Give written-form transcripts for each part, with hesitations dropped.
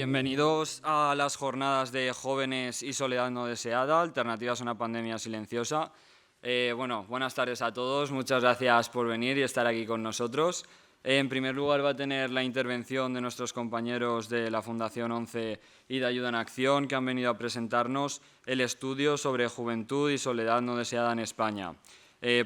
Bienvenidos a las jornadas de Jóvenes y Soledad No Deseada, alternativas a una pandemia silenciosa. Buenas tardes a todos, muchas gracias por venir y estar aquí con nosotros. En primer lugar va a tener la intervención de nuestros compañeros de la Fundación 11 y de Ayuda en Acción, que han venido a presentarnos el estudio sobre juventud y soledad no deseada en España.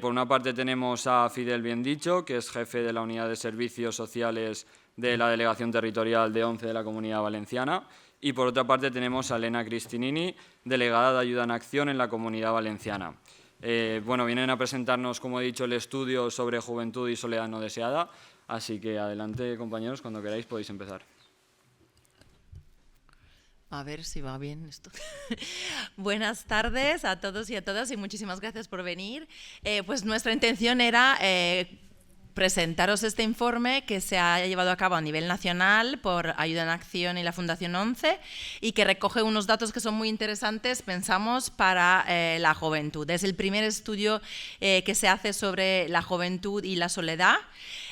Por una parte tenemos a Fidel Biendicho, que es jefe de la Unidad de Servicios Sociales de la Delegación Territorial de 11 de la Comunidad Valenciana, y por otra parte tenemos a Elena Cristinini, delegada de Ayuda en Acción en la Comunidad Valenciana. Vienen a presentarnos, como he dicho, el estudio sobre juventud y soledad no deseada, así que adelante, compañeros, cuando queráis podéis empezar. A ver si va bien esto. Buenas tardes a todos y a todas y muchísimas gracias por venir. Pues nuestra intención era presentaros este informe que se ha llevado a cabo a nivel nacional por Ayuda en Acción y la Fundación 11 y que recoge unos datos que son muy interesantes, pensamos, para la juventud. Es el primer estudio que se hace sobre la juventud y la soledad.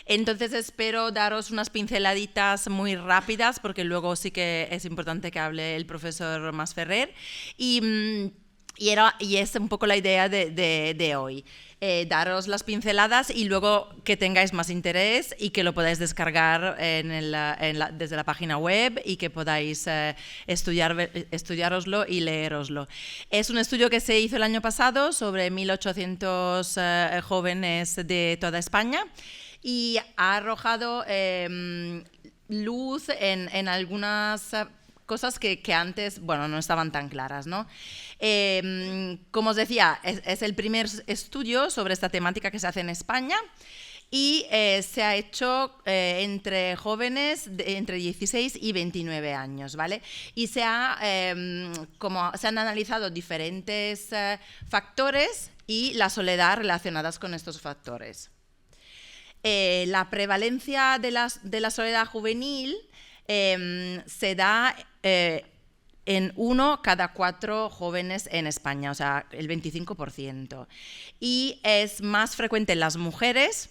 Entonces espero daros unas pinceladitas muy rápidas porque luego sí que es importante que hable el profesor Masferrer y es un poco la idea de hoy. Daros las pinceladas y luego que tengáis más interés y que lo podáis descargar desde la página web y que podáis estudiároslo y leeroslo. Es un estudio que se hizo el año pasado sobre 1.800 jóvenes de toda España y ha arrojado luz en algunas cosas que antes no estaban tan claras, ¿no? Como os decía, es el primer estudio sobre esta temática que se hace en España y se ha hecho entre jóvenes entre 16 y 29 años, ¿vale? Y se han analizado diferentes factores y la soledad relacionadas con estos factores. La prevalencia de la soledad juvenil se da en 1 cada 4 jóvenes en España, o sea, el 25%. Y es más frecuente en las mujeres,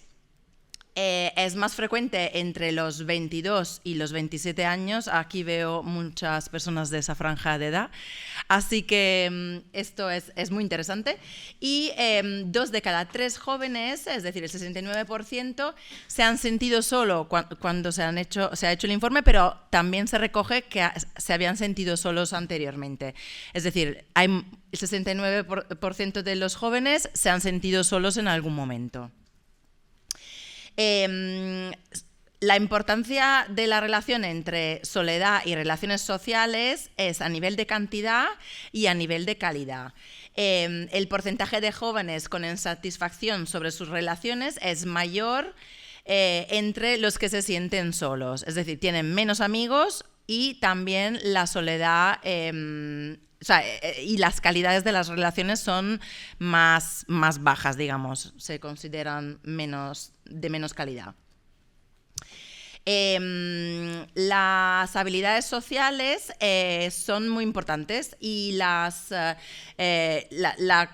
es más frecuente entre los 22 y los 27 años. Aquí veo muchas personas de esa franja de edad, así que esto es muy interesante. Y 2 de cada 3 jóvenes, es decir, el 69%, se han sentido solo cuando se ha hecho el informe, pero también se recoge que se habían sentido solos anteriormente. Es decir, el 69% de los jóvenes se han sentido solos en algún momento. La importancia de la relación entre soledad y relaciones sociales es a nivel de cantidad y a nivel de calidad. El porcentaje de jóvenes con insatisfacción sobre sus relaciones es mayor entre los que se sienten solos, es decir, tienen menos amigos y también la soledad y las calidades de las relaciones son más bajas, digamos, se consideran de menos calidad. Las habilidades sociales son muy importantes y la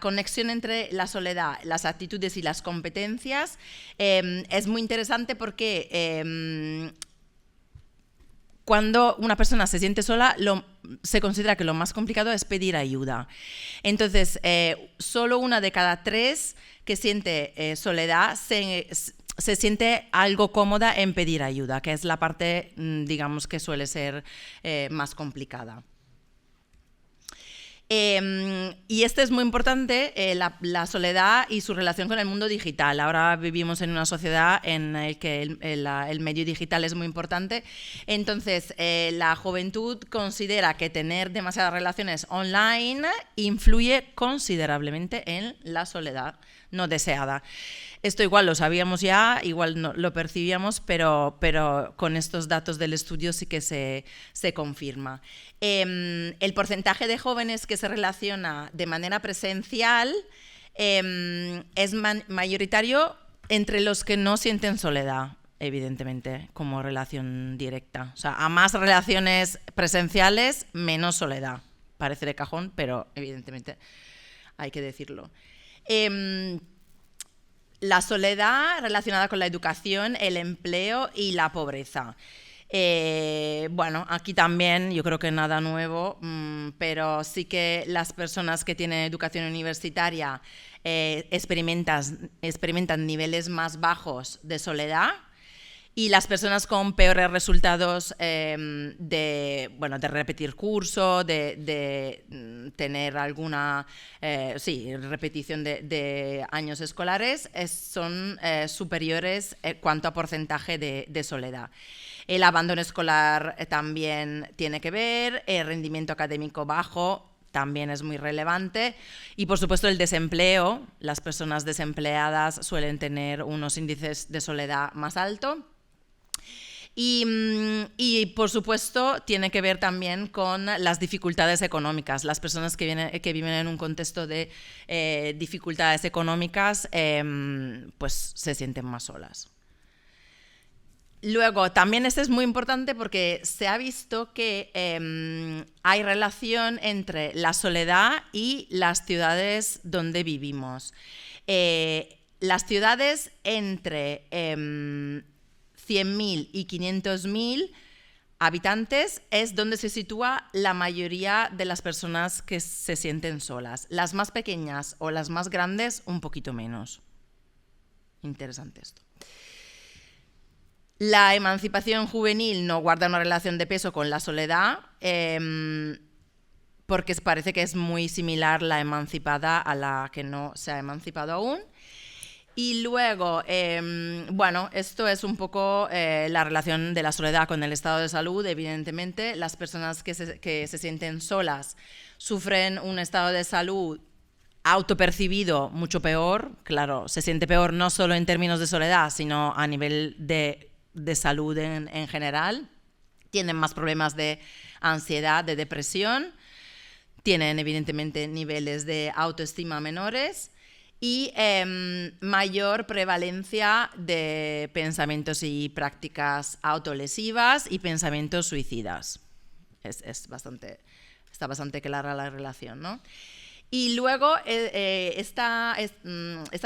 conexión entre la soledad, las actitudes y las competencias es muy interesante porque cuando una persona se siente sola, se considera que lo más complicado es pedir ayuda. Entonces, solo 1 de cada 3 que siente soledad se siente algo cómoda en pedir ayuda, que es la parte, digamos, que suele ser más complicada. Y este es muy importante, la soledad y su relación con el mundo digital. Ahora vivimos en una sociedad en la que el medio digital es muy importante. Entonces, la juventud considera que tener demasiadas relaciones online influye considerablemente en la soledad no deseada. Esto igual lo sabíamos ya, igual no lo percibíamos, pero con estos datos del estudio sí que se confirma. El porcentaje de jóvenes que se relaciona de manera presencial es mayoritario entre los que no sienten soledad, evidentemente, como relación directa. O sea, a más relaciones presenciales, menos soledad. Parece de cajón, pero evidentemente hay que decirlo. La soledad relacionada con la educación, el empleo y la pobreza. Bueno, aquí también yo creo que nada nuevo, pero sí que las personas que tienen educación universitaria experimentan niveles más bajos de soledad, y las personas con peores resultados de repetir curso, de tener alguna repetición de años escolares, son superiores en cuanto a porcentaje de soledad. El abandono escolar también tiene que ver, el rendimiento académico bajo también es muy relevante, y por supuesto el desempleo. Las personas desempleadas suelen tener unos índices de soledad más altos. Y por supuesto tiene que ver también con las dificultades económicas. Las personas que viven en un contexto de dificultades económicas pues se sienten más solas. Luego, también este es muy importante porque se ha visto que hay relación entre la soledad y las ciudades donde vivimos. Las ciudades entre 100.000 y 500.000 habitantes es donde se sitúa la mayoría de las personas que se sienten solas. Las más pequeñas o las más grandes, un poquito menos. Interesante esto. La emancipación juvenil no guarda una relación de peso con la soledad, porque parece que es muy similar la emancipada a la que no se ha emancipado aún. Y luego, bueno, esto es un poco la relación de la soledad con el estado de salud. Evidentemente, las personas que se sienten solas sufren un estado de salud autopercibido mucho peor. Claro, se siente peor no solo en términos de soledad, sino a nivel de salud en general. Tienen más problemas de ansiedad, de depresión. Tienen, evidentemente, niveles de autoestima menores. Y mayor prevalencia de pensamientos y prácticas autolesivas y pensamientos suicidas. Está bastante clara la relación, ¿no? Y luego esta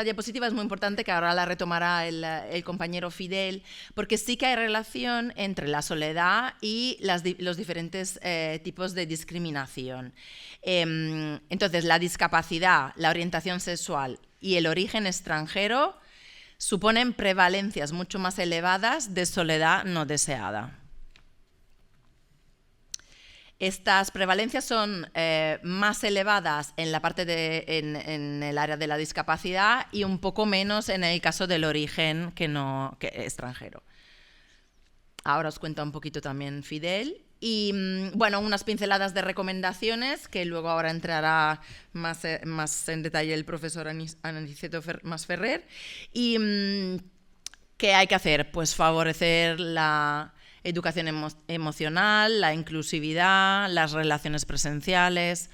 diapositiva es muy importante, que ahora la retomará el compañero Fidel, porque sí que hay relación entre la soledad y los diferentes tipos de discriminación. Entonces, la discapacidad, la orientación sexual y el origen extranjero suponen prevalencias mucho más elevadas de soledad no deseada. Estas prevalencias son más elevadas en la parte en el área de la discapacidad y un poco menos en el caso del origen que extranjero. Ahora os cuenta un poquito también Fidel. Y bueno, unas pinceladas de recomendaciones que luego ahora entrará más en detalle el profesor Aniceto Masferrer. Y ¿qué hay que hacer? Pues favorecer la educación emocional, la inclusividad, las relaciones presenciales,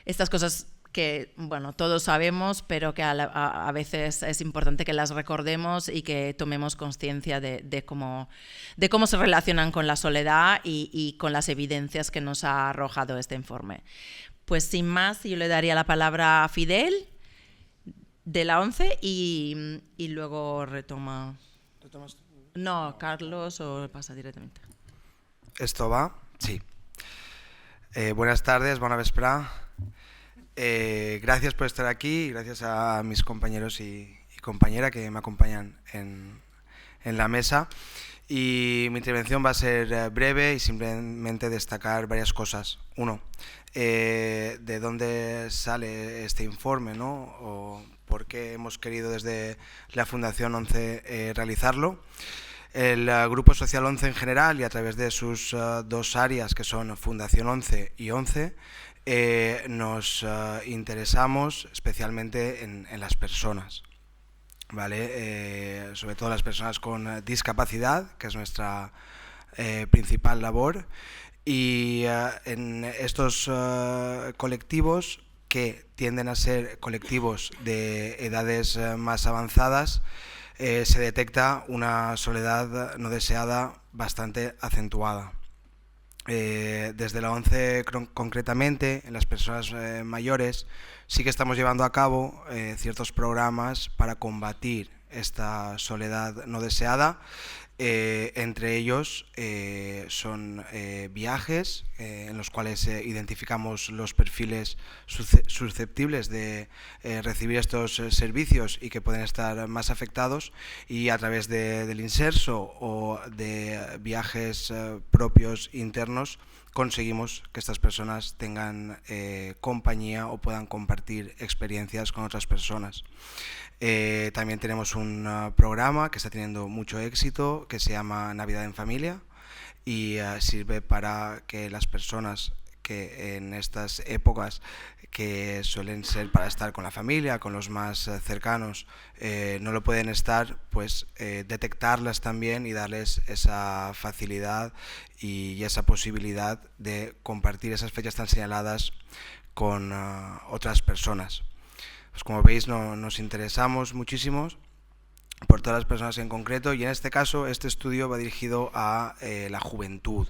estas cosas que, bueno, todos sabemos, pero que a veces es importante que las recordemos y que tomemos conciencia de cómo se relacionan con la soledad y con las evidencias que nos ha arrojado este informe. Pues sin más, yo le daría la palabra a Fidel de la ONCE y luego retoma. ¿Retomas tú? No, Carlos, o pasa directamente. ¿Esto va? Sí. Buenas tardes, bona vesprà. Gracias por estar aquí y gracias a mis compañeros y compañera que me acompañan en la mesa. Y mi intervención va a ser breve y simplemente destacar varias cosas. Uno, de dónde sale este informe, ¿no? O por qué hemos querido desde la Fundación ONCE realizarlo. El Grupo Social ONCE en general y a través de sus dos áreas, que son Fundación ONCE y ONCE, nos interesamos especialmente en las personas, ¿vale? Sobre todo las personas con discapacidad, que es nuestra principal labor, y en estos colectivos, que tienden a ser colectivos de edades más avanzadas, se detecta una soledad no deseada bastante acentuada. Desde la ONCE concretamente, en las personas mayores, sí que estamos llevando a cabo ciertos programas para combatir esta soledad no deseada, Entre ellos son viajes en los cuales identificamos los perfiles susceptibles de recibir estos servicios y que pueden estar más afectados, y a través del inserso o de viajes propios internos conseguimos que estas personas tengan compañía o puedan compartir experiencias con otras personas. También tenemos un programa que está teniendo mucho éxito que se llama Navidad en Familia, y sirve para que las personas que en estas épocas, que suelen ser para estar con la familia, con los más cercanos, no lo pueden estar, pues detectarlas también y darles esa facilidad y esa posibilidad de compartir esas fechas tan señaladas con otras personas. Pues como veis, nos interesamos muchísimo por todas las personas en concreto, y en este caso este estudio va dirigido a la juventud.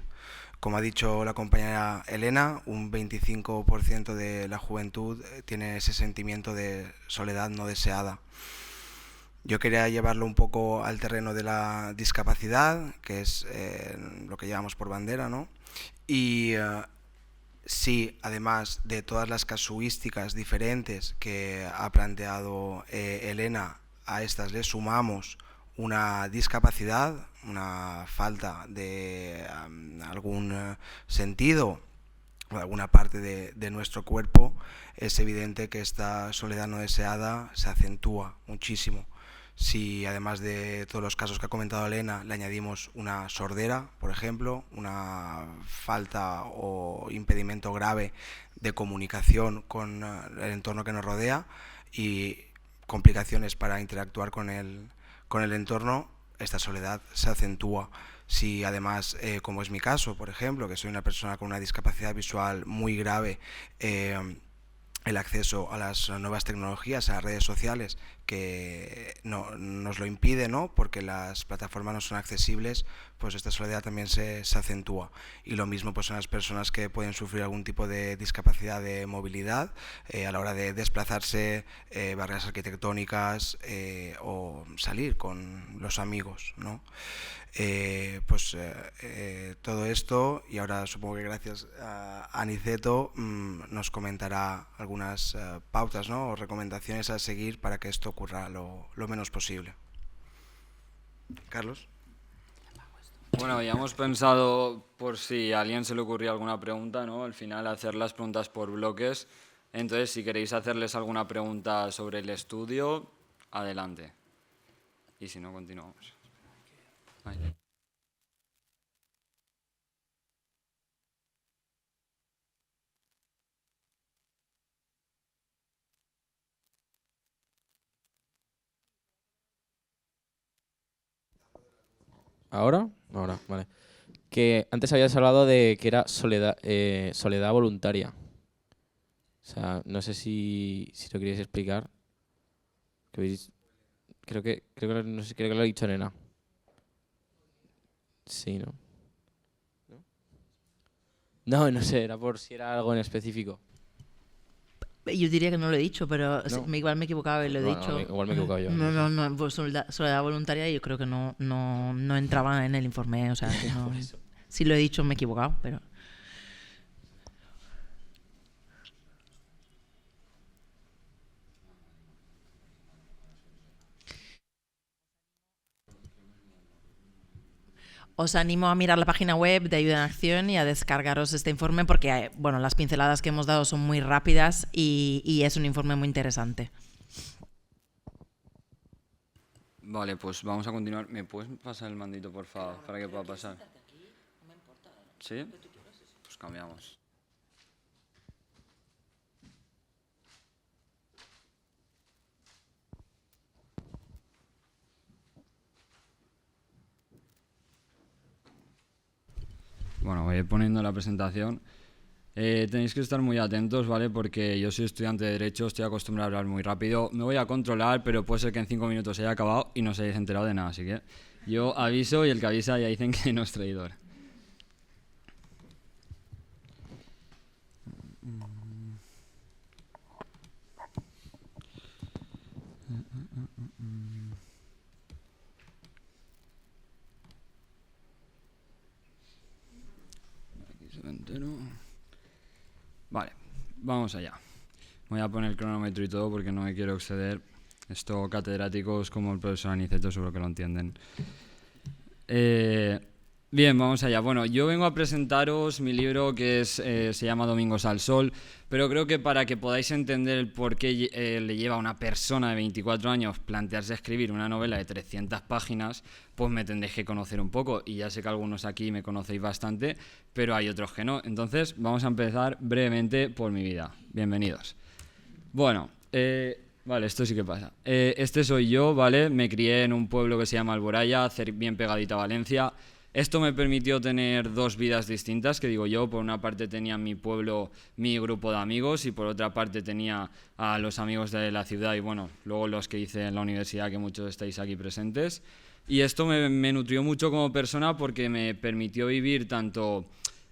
Como ha dicho la compañera Elena, un 25% de la juventud tiene ese sentimiento de soledad no deseada. Yo quería llevarlo un poco al terreno de la discapacidad, que es lo que llevamos por bandera, ¿no? Y sí, además de todas las casuísticas diferentes que ha planteado Elena, a estas le sumamos una discapacidad, una falta de algún sentido o alguna parte de nuestro cuerpo, es evidente que esta soledad no deseada se acentúa muchísimo. Si además de todos los casos que ha comentado Elena le añadimos una sordera, por ejemplo, una falta o impedimento grave de comunicación con el entorno que nos rodea y complicaciones para interactuar con el entorno, esta soledad se acentúa. Si además, como es mi caso, por ejemplo, que soy una persona con una discapacidad visual muy grave, el acceso a las nuevas tecnologías, a las redes sociales, que nos lo impide, ¿no? Porque las plataformas no son accesibles, pues esta soledad también se acentúa. Y lo mismo pues en las personas que pueden sufrir algún tipo de discapacidad de movilidad a la hora de desplazarse, barreras arquitectónicas o salir con los amigos, ¿no? Todo esto, y ahora supongo que gracias a Aniceto nos comentará algunas pautas, ¿no? O recomendaciones a seguir para que esto ocurra lo menos posible. Carlos. Bueno, ya hemos pensado, por si a alguien se le ocurría alguna pregunta, ¿no? Al final hacer las preguntas por bloques. Entonces, si queréis hacerles alguna pregunta sobre el estudio, adelante. Y si no, continuamos. Ahí. ¿Ahora? Ahora, vale. Que antes habías hablado de que era soledad voluntaria. O sea, no sé si lo queríais explicar. No sé, creo que lo ha dicho Nena. Sí, ¿no? No sé, era por si era algo en específico. Yo diría que no lo he dicho, pero No. igual me he equivocado y lo he dicho. Igual me he equivocado yo. No, pues soledad voluntaria yo creo que no entraba en el informe, o sea, que no. Si lo he dicho me he equivocado, pero... Os animo a mirar la página web de Ayuda en Acción y a descargaros este informe porque, bueno, las pinceladas que hemos dado son muy rápidas y es un informe muy interesante. Vale, pues vamos a continuar. ¿Me puedes pasar el mandito, por favor, para que pueda pasar? ¿Sí? Pues cambiamos. Bueno, voy a ir poniendo la presentación. Tenéis que estar muy atentos, ¿vale? Porque yo soy estudiante de Derecho, estoy acostumbrado a hablar muy rápido. Me voy a controlar, pero puede ser que en 5 minutos haya acabado y no os hayáis enterado de nada. Así que yo aviso y el que avisa ya dicen que no es traidor. entero. Vale, vamos allá. Voy a poner el cronómetro y todo porque no me quiero exceder. Esto, catedráticos como el profesor Aniceto seguro que lo entienden. Bien, vamos allá. Bueno, yo vengo a presentaros mi libro que se llama Domingos al Sol, pero creo que para que podáis entender el por qué le lleva a una persona de 24 años plantearse escribir una novela de 300 páginas, pues me tendréis que conocer un poco. Y ya sé que algunos aquí me conocéis bastante, pero hay otros que no. Entonces, vamos a empezar brevemente por mi vida. Bienvenidos. Bueno, vale, esto sí que pasa. Este soy yo, ¿vale? Me crié en un pueblo que se llama Alboraya, bien pegadita a Valencia. Esto me permitió tener dos vidas distintas, que digo yo, por una parte tenía en mi pueblo mi grupo de amigos y por otra parte tenía a los amigos de la ciudad y bueno, luego los que hice en la universidad, que muchos estáis aquí presentes. Y esto me nutrió mucho como persona porque me permitió vivir tanto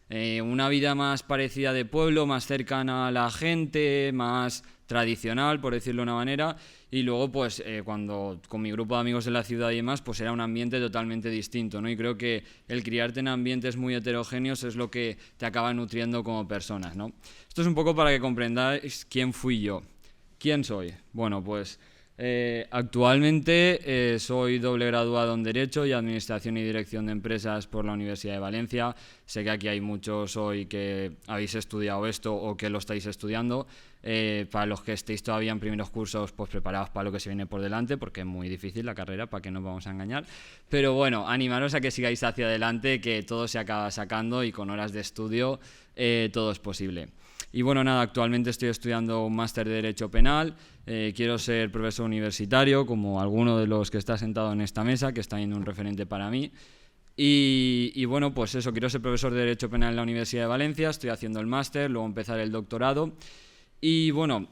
una vida más parecida de pueblo, más cercana a la gente, más tradicional, por decirlo de una manera, y luego pues cuando con mi grupo de amigos de la ciudad y demás, pues era un ambiente totalmente distinto, ¿no? Y creo que el criarte en ambientes muy heterogéneos es lo que te acaba nutriendo como personas, ¿no? Esto es un poco para que comprendáis quién fui yo. ¿Quién soy? Bueno, pues actualmente soy doble graduado en Derecho y Administración y Dirección de Empresas por la Universidad de Valencia. Sé que aquí hay muchos hoy que habéis estudiado esto o que lo estáis estudiando. Para los que estéis todavía en primeros cursos, pues preparaos para lo que se viene por delante, porque es muy difícil la carrera, para que no os vamos a engañar. Pero bueno, animaros a que sigáis hacia adelante, que todo se acaba sacando y con horas de estudio todo es posible. Y bueno, nada, actualmente estoy estudiando un máster de Derecho Penal, quiero ser profesor universitario, como alguno de los que está sentado en esta mesa, que está siendo un referente para mí. Y bueno, pues eso, quiero ser profesor de Derecho Penal en la Universidad de Valencia, estoy haciendo el máster, luego empezar el doctorado. Y bueno,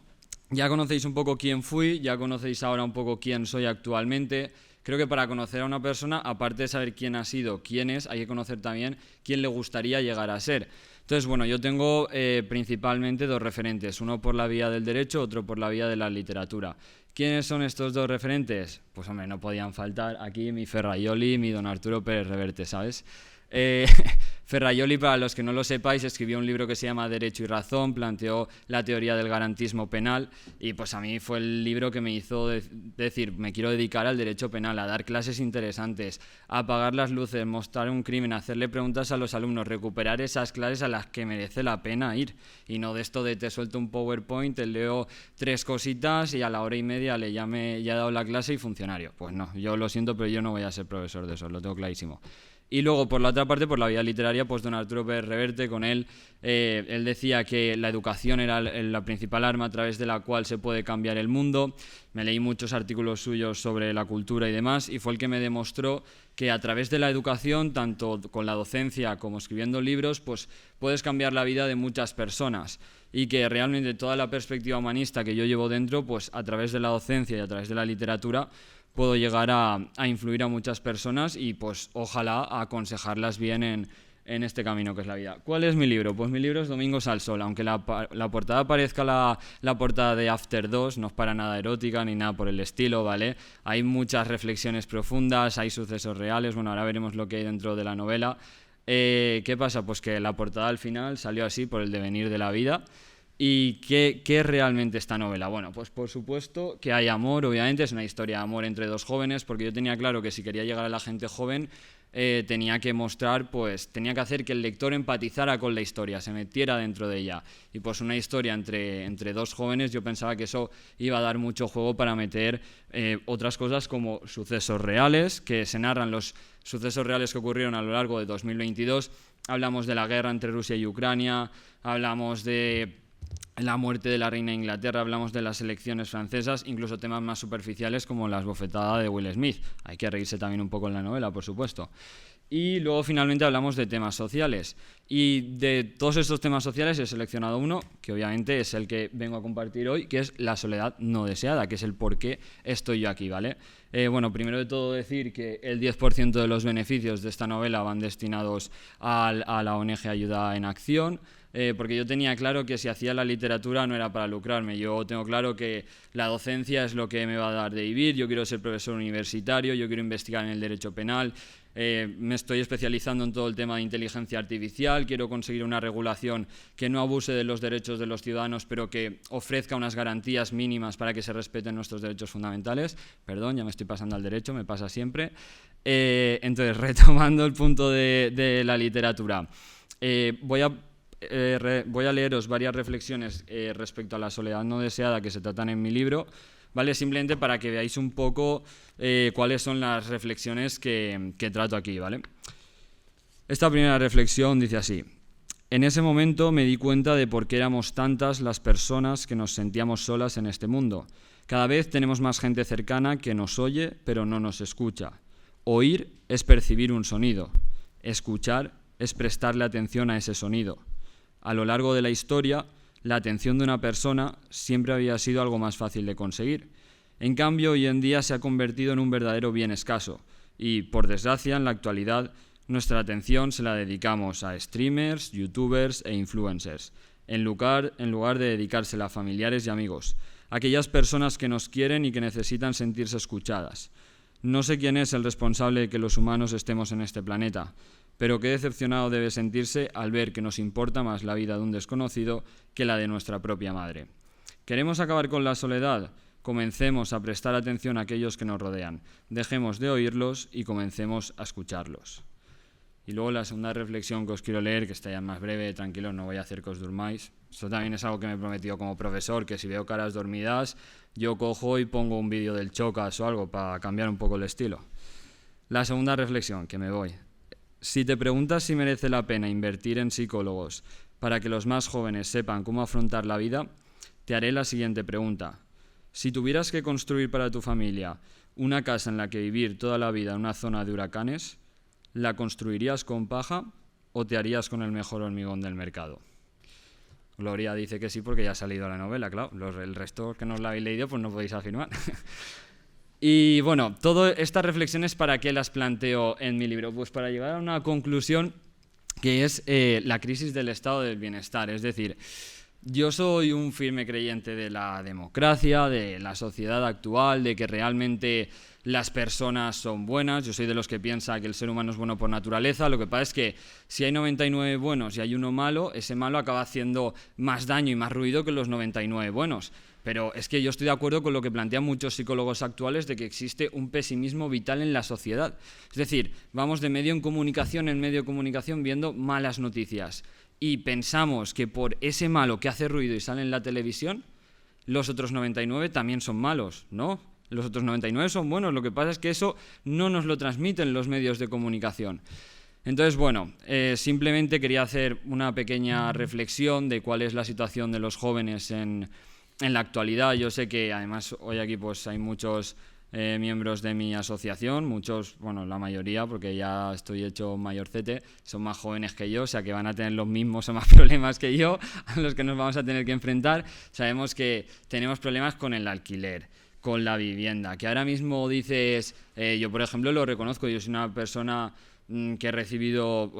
ya conocéis un poco quién fui, ya conocéis ahora un poco quién soy actualmente. Creo que para conocer a una persona, aparte de saber quién ha sido, quién es, hay que conocer también quién le gustaría llegar a ser. Entonces, bueno, yo tengo principalmente dos referentes, uno por la vía del derecho, otro por la vía de la literatura. ¿Quiénes son estos dos referentes? Pues hombre, no podían faltar aquí mi Ferraioli y mi don Arturo Pérez Reverte, ¿sabes? Ferraioli, para los que no lo sepáis, escribió un libro que se llama Derecho y Razón, planteó la teoría del garantismo penal y pues a mí fue el libro que me hizo decir, me quiero dedicar al derecho penal, a dar clases interesantes, a apagar las luces, mostrar un crimen, hacerle preguntas a los alumnos, recuperar esas clases a las que merece la pena ir y no de esto de te suelto un PowerPoint, te leo 3 cositas y a la hora y media ya he dado la clase y funcionario. Pues no, yo lo siento, pero yo no voy a ser profesor de eso, lo tengo clarísimo. Y luego, por la otra parte, por la vía literaria, pues don Arturo Pérez Reverte, con él decía que la educación era la principal arma a través de la cual se puede cambiar el mundo. Me leí muchos artículos suyos sobre la cultura y demás, y fue el que me demostró que a través de la educación, tanto con la docencia como escribiendo libros, pues puedes cambiar la vida de muchas personas. Y que realmente toda la perspectiva humanista que yo llevo dentro, pues a través de la docencia y a través de la literatura, puedo llegar a influir a muchas personas y pues ojalá aconsejarlas bien en este camino que es la vida. ¿Cuál es mi libro? Pues mi libro es Domingos al Sol, aunque la portada parezca la portada de After 2, no es para nada erótica ni nada por el estilo, ¿vale? Hay muchas reflexiones profundas, hay sucesos reales, bueno, ahora veremos lo que hay dentro de la novela. ¿Qué pasa? Pues que la portada al final salió así por el devenir de la vida. ¿Y qué es realmente esta novela? Bueno, pues por supuesto que hay amor, obviamente, es una historia de amor entre dos jóvenes, porque yo tenía claro que si quería llegar a la gente joven tenía que mostrar, pues tenía que hacer que el lector empatizara con la historia, se metiera dentro de ella. Y pues una historia entre dos jóvenes, yo pensaba que eso iba a dar mucho juego para meter otras cosas como sucesos reales, que se narran los sucesos reales que ocurrieron a lo largo de 2022. Hablamos de la guerra entre Rusia y Ucrania, hablamos de la muerte de la reina de Inglaterra, hablamos de las elecciones francesas, incluso temas más superficiales como las bofetadas de Will Smith. Hay que reírse también un poco en la novela, por supuesto. Y luego finalmente hablamos de temas sociales. Y de todos estos temas sociales he seleccionado uno, que obviamente es el que vengo a compartir hoy, que es la soledad no deseada, que es el por qué estoy yo aquí, ¿vale? Bueno, primero de todo decir que el 10% de los beneficios de esta novela van destinados a la ONG Ayuda en Acción, porque yo tenía claro que si hacía la literatura no era para lucrarme. Yo tengo claro que la docencia es lo que me va a dar de vivir, yo quiero ser profesor universitario, yo quiero investigar en el derecho penal. Me estoy especializando en todo el tema de inteligencia artificial, quiero conseguir una regulación que no abuse de los derechos de los ciudadanos, pero que ofrezca unas garantías mínimas para que se respeten nuestros derechos fundamentales. Perdón, ya me estoy pasando al derecho, me pasa siempre. Entonces, retomando el punto de la literatura, voy a leeros varias reflexiones respecto a la soledad no deseada que se tratan en mi libro, ¿vale? Simplemente para que veáis un poco cuáles son las reflexiones que trato aquí, ¿vale? Esta primera reflexión dice así: en ese momento me di cuenta de por qué éramos tantas las personas que nos sentíamos solas en este mundo. Cada vez tenemos más gente cercana que nos oye pero no nos escucha. Oír es percibir un sonido. Escuchar es prestarle atención a ese sonido. A lo largo de la historia, la atención de una persona siempre había sido algo más fácil de conseguir. En cambio, hoy en día se ha convertido en un verdadero bien escaso y, por desgracia, en la actualidad, nuestra atención se la dedicamos a streamers, youtubers e influencers, en lugar de dedicársela a familiares y amigos, aquellas personas que nos quieren y que necesitan sentirse escuchadas. No sé quién es el responsable de que los humanos estemos en este planeta, pero qué decepcionado debe sentirse al ver que nos importa más la vida de un desconocido que la de nuestra propia madre. ¿Queremos acabar con la soledad? Comencemos a prestar atención a aquellos que nos rodean, dejemos de oírlos y comencemos a escucharlos. Y luego la segunda reflexión que os quiero leer, que está ya más breve, tranquilos, no voy a hacer que os durmáis. Esto también es algo que me he prometido como profesor, que si veo caras dormidas, yo cojo y pongo un vídeo del Chocas o algo para cambiar un poco el estilo. La segunda reflexión, que me voy. Si te preguntas si merece la pena invertir en psicólogos para que los más jóvenes sepan cómo afrontar la vida, te haré la siguiente pregunta. Si tuvieras que construir para tu familia una casa en la que vivir toda la vida en una zona de huracanes, ¿la construirías con paja o te harías con el mejor hormigón del mercado? Gloria dice que sí porque ya ha salido la novela, claro. El resto que no la habéis leído pues no podéis afirmar. Y bueno, todas estas reflexiones, ¿para qué las planteo en mi libro? Pues para llegar a una conclusión que es la crisis del estado del bienestar. Es decir, yo soy un firme creyente de la democracia, de la sociedad actual, de que realmente las personas son buenas. Yo soy de los que piensa que el ser humano es bueno por naturaleza. Lo que pasa es que si hay 99 buenos y hay uno malo, ese malo acaba haciendo más daño y más ruido que los 99 buenos. Pero es que yo estoy de acuerdo con lo que plantean muchos psicólogos actuales de que existe un pesimismo vital en la sociedad. Es decir, vamos de medio en medio de comunicación viendo malas noticias y pensamos que por ese malo que hace ruido y sale en la televisión, los otros 99 también son malos, ¿no? Los otros 99 son buenos, lo que pasa es que eso no nos lo transmiten los medios de comunicación. Entonces, bueno, simplemente quería hacer una pequeña reflexión de cuál es la situación de los jóvenes en la actualidad. Yo sé que además hoy aquí pues hay muchos miembros de mi asociación, muchos, bueno, la mayoría, porque ya estoy hecho mayorcete, son más jóvenes que yo, o sea que van a tener los mismos o más problemas que yo, a los que nos vamos a tener que enfrentar. Sabemos que tenemos problemas con el alquiler, con la vivienda, que ahora mismo dices, yo por ejemplo lo reconozco, yo soy una persona que he recibido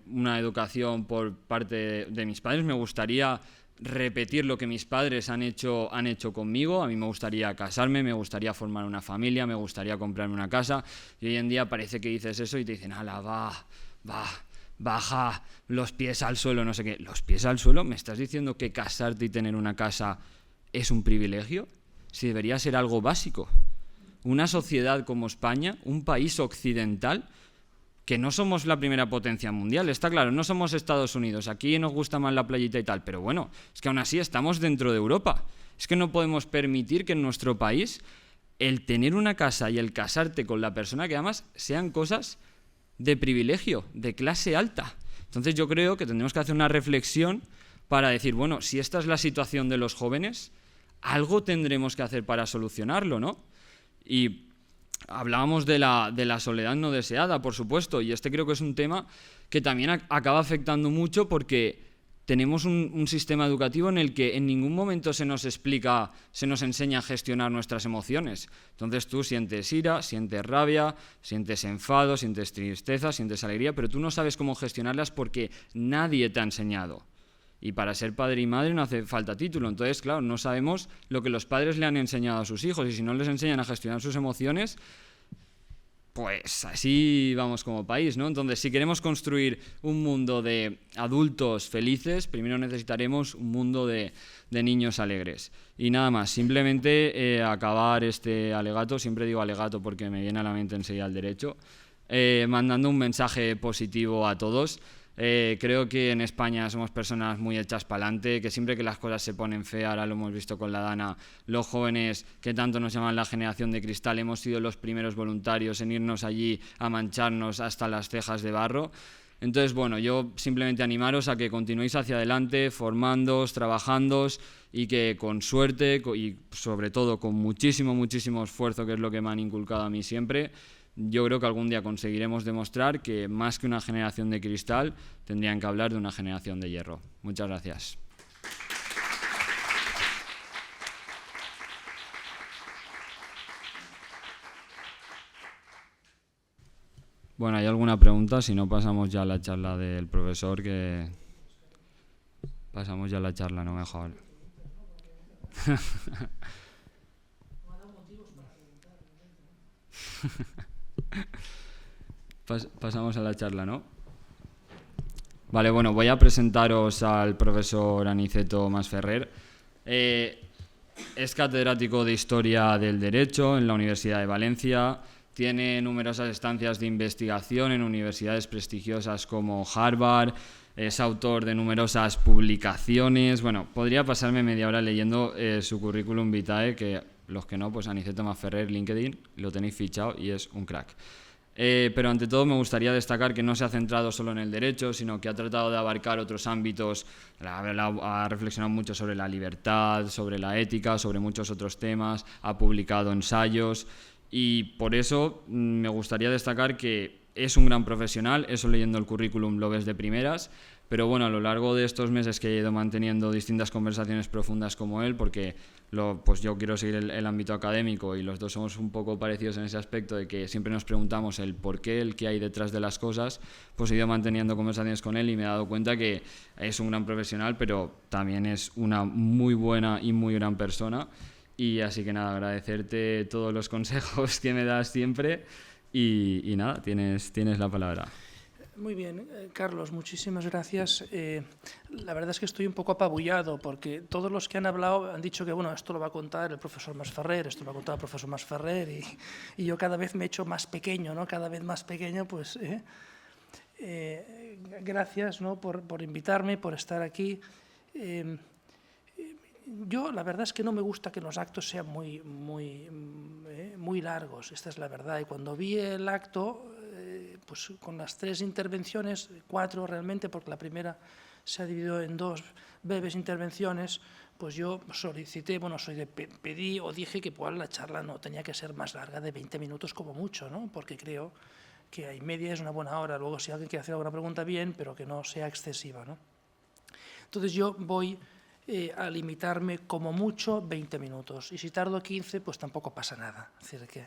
una educación por parte de mis padres, me gustaría repetir lo que mis padres han hecho conmigo. A mí me gustaría casarme, me gustaría formar una familia, me gustaría comprarme una casa, y hoy en día parece que dices eso y te dicen, ala, baja los pies al suelo, no sé qué. ¿Los pies al suelo? ¿Me estás diciendo que casarte y tener una casa es un privilegio? Si debería ser algo básico. Una sociedad como España, un país occidental, que no somos la primera potencia mundial, está claro, no somos Estados Unidos, aquí nos gusta más la playita y tal, pero bueno, es que aún así estamos dentro de Europa. Es que no podemos permitir que en nuestro país el tener una casa y el casarte con la persona que amas sean cosas de privilegio, de clase alta. Entonces yo creo que tendremos que hacer una reflexión para decir, bueno, si esta es la situación de los jóvenes, algo tendremos que hacer para solucionarlo, ¿no? Y hablábamos de la soledad no deseada, por supuesto, y este creo que es un tema que también acaba afectando mucho porque tenemos un sistema educativo en el que en ningún momento se nos explica, se nos enseña a gestionar nuestras emociones. Entonces tú sientes ira, sientes rabia, sientes enfado, sientes tristeza, sientes alegría, pero tú no sabes cómo gestionarlas porque nadie te ha enseñado. Y para ser padre y madre no hace falta título. Entonces, claro, no sabemos lo que los padres le han enseñado a sus hijos. Y si no les enseñan a gestionar sus emociones, pues así vamos como país, ¿no? Entonces, si queremos construir un mundo de adultos felices, primero necesitaremos un mundo de niños alegres. Y nada más, simplemente acabar este alegato, siempre digo alegato porque me viene a la mente enseguida el derecho, mandando un mensaje positivo a todos. Creo que en España somos personas muy hechas para adelante, que siempre que las cosas se ponen feas, ahora lo hemos visto con la Dana, los jóvenes que tanto nos llaman la generación de cristal, hemos sido los primeros voluntarios en irnos allí a mancharnos hasta las cejas de barro. Entonces, bueno, yo simplemente animaros a que continuéis hacia adelante, formándoos, trabajándoos y que con suerte y sobre todo con muchísimo, muchísimo esfuerzo, que es lo que me han inculcado a mí siempre, yo creo que algún día conseguiremos demostrar que más que una generación de cristal, tendrían que hablar de una generación de hierro. Muchas gracias. Bueno, ¿hay alguna pregunta? Si no, pasamos ya a la charla del profesor, que... Pasamos ya a la charla, no mejor. Pasamos a la charla, ¿no? Vale, bueno, voy a presentaros al profesor Aniceto Masferrer. Es catedrático de Historia del Derecho en la Universidad de Valencia. Tiene numerosas estancias de investigación en universidades prestigiosas como Harvard. Es autor de numerosas publicaciones. Bueno, podría pasarme media hora leyendo su currículum vitae, que los que no, pues Aniceto Masferrer, LinkedIn, lo tenéis fichado y es un crack. Pero ante todo me gustaría destacar que no se ha centrado solo en el derecho, sino que ha tratado de abarcar otros ámbitos, ha reflexionado mucho sobre la libertad, sobre la ética, sobre muchos otros temas, ha publicado ensayos y por eso me gustaría destacar que es un gran profesional, eso leyendo el currículum lo ves de primeras, pero bueno, a lo largo de estos meses que he ido manteniendo distintas conversaciones profundas como él, porque pues yo quiero seguir el ámbito académico y los dos somos un poco parecidos en ese aspecto de que siempre nos preguntamos el por qué, el qué hay detrás de las cosas, pues he ido manteniendo conversaciones con él y me he dado cuenta que es un gran profesional, pero también es una muy buena y muy gran persona. Y así que nada, agradecerte todos los consejos que me das siempre y nada, tienes la palabra. Muy bien, Carlos, muchísimas gracias. La verdad es que estoy un poco apabullado porque todos los que han hablado han dicho que bueno, esto lo va a contar el profesor Masferrer, esto lo va a contar el profesor Masferrer y yo cada vez me he hecho más pequeño, ¿no? Cada vez más pequeño, pues gracias, ¿no? por invitarme, por estar aquí. Yo la verdad es que no me gusta que los actos sean muy largos, esta es la verdad. Y cuando vi el acto, pues con las 3 intervenciones, 4 realmente, porque la primera se ha dividido en 2 breves intervenciones, pues yo solicité, pedí o dije que pues, la charla no tenía que ser más larga de 20 minutos como mucho, ¿no? Porque creo que a media es una buena hora. Luego si alguien quiere hacer alguna pregunta, bien, pero que no sea excesiva, ¿no? Entonces yo voy a limitarme como mucho 20 minutos. Y si tardo 15, pues tampoco pasa nada. Es decir, que,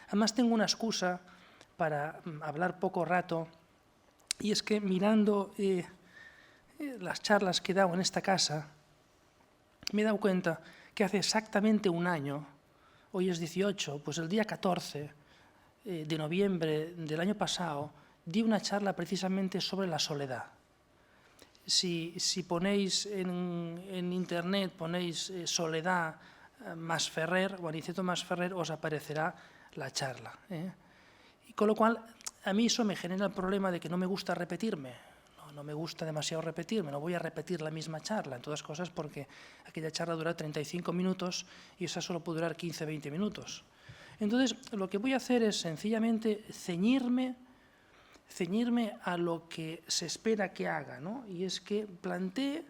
además tengo una excusa para hablar poco rato, y es que mirando las charlas que he dado en esta casa, me he dado cuenta que hace exactamente un año, hoy es 18, pues el día 14 de noviembre del año pasado, di una charla precisamente sobre la soledad. Si ponéis en internet, ponéis Soledad Masferrer o Aniceto Masferrer, os aparecerá la charla. Y con lo cual, a mí eso me genera el problema de que no me gusta repetirme, no me gusta demasiado repetirme, no voy a repetir la misma charla, en todas cosas porque aquella charla dura 35 minutos y esa solo puede durar 15-20 minutos. Entonces, lo que voy a hacer es sencillamente ceñirme a lo que se espera que haga, ¿no? Y es que plantee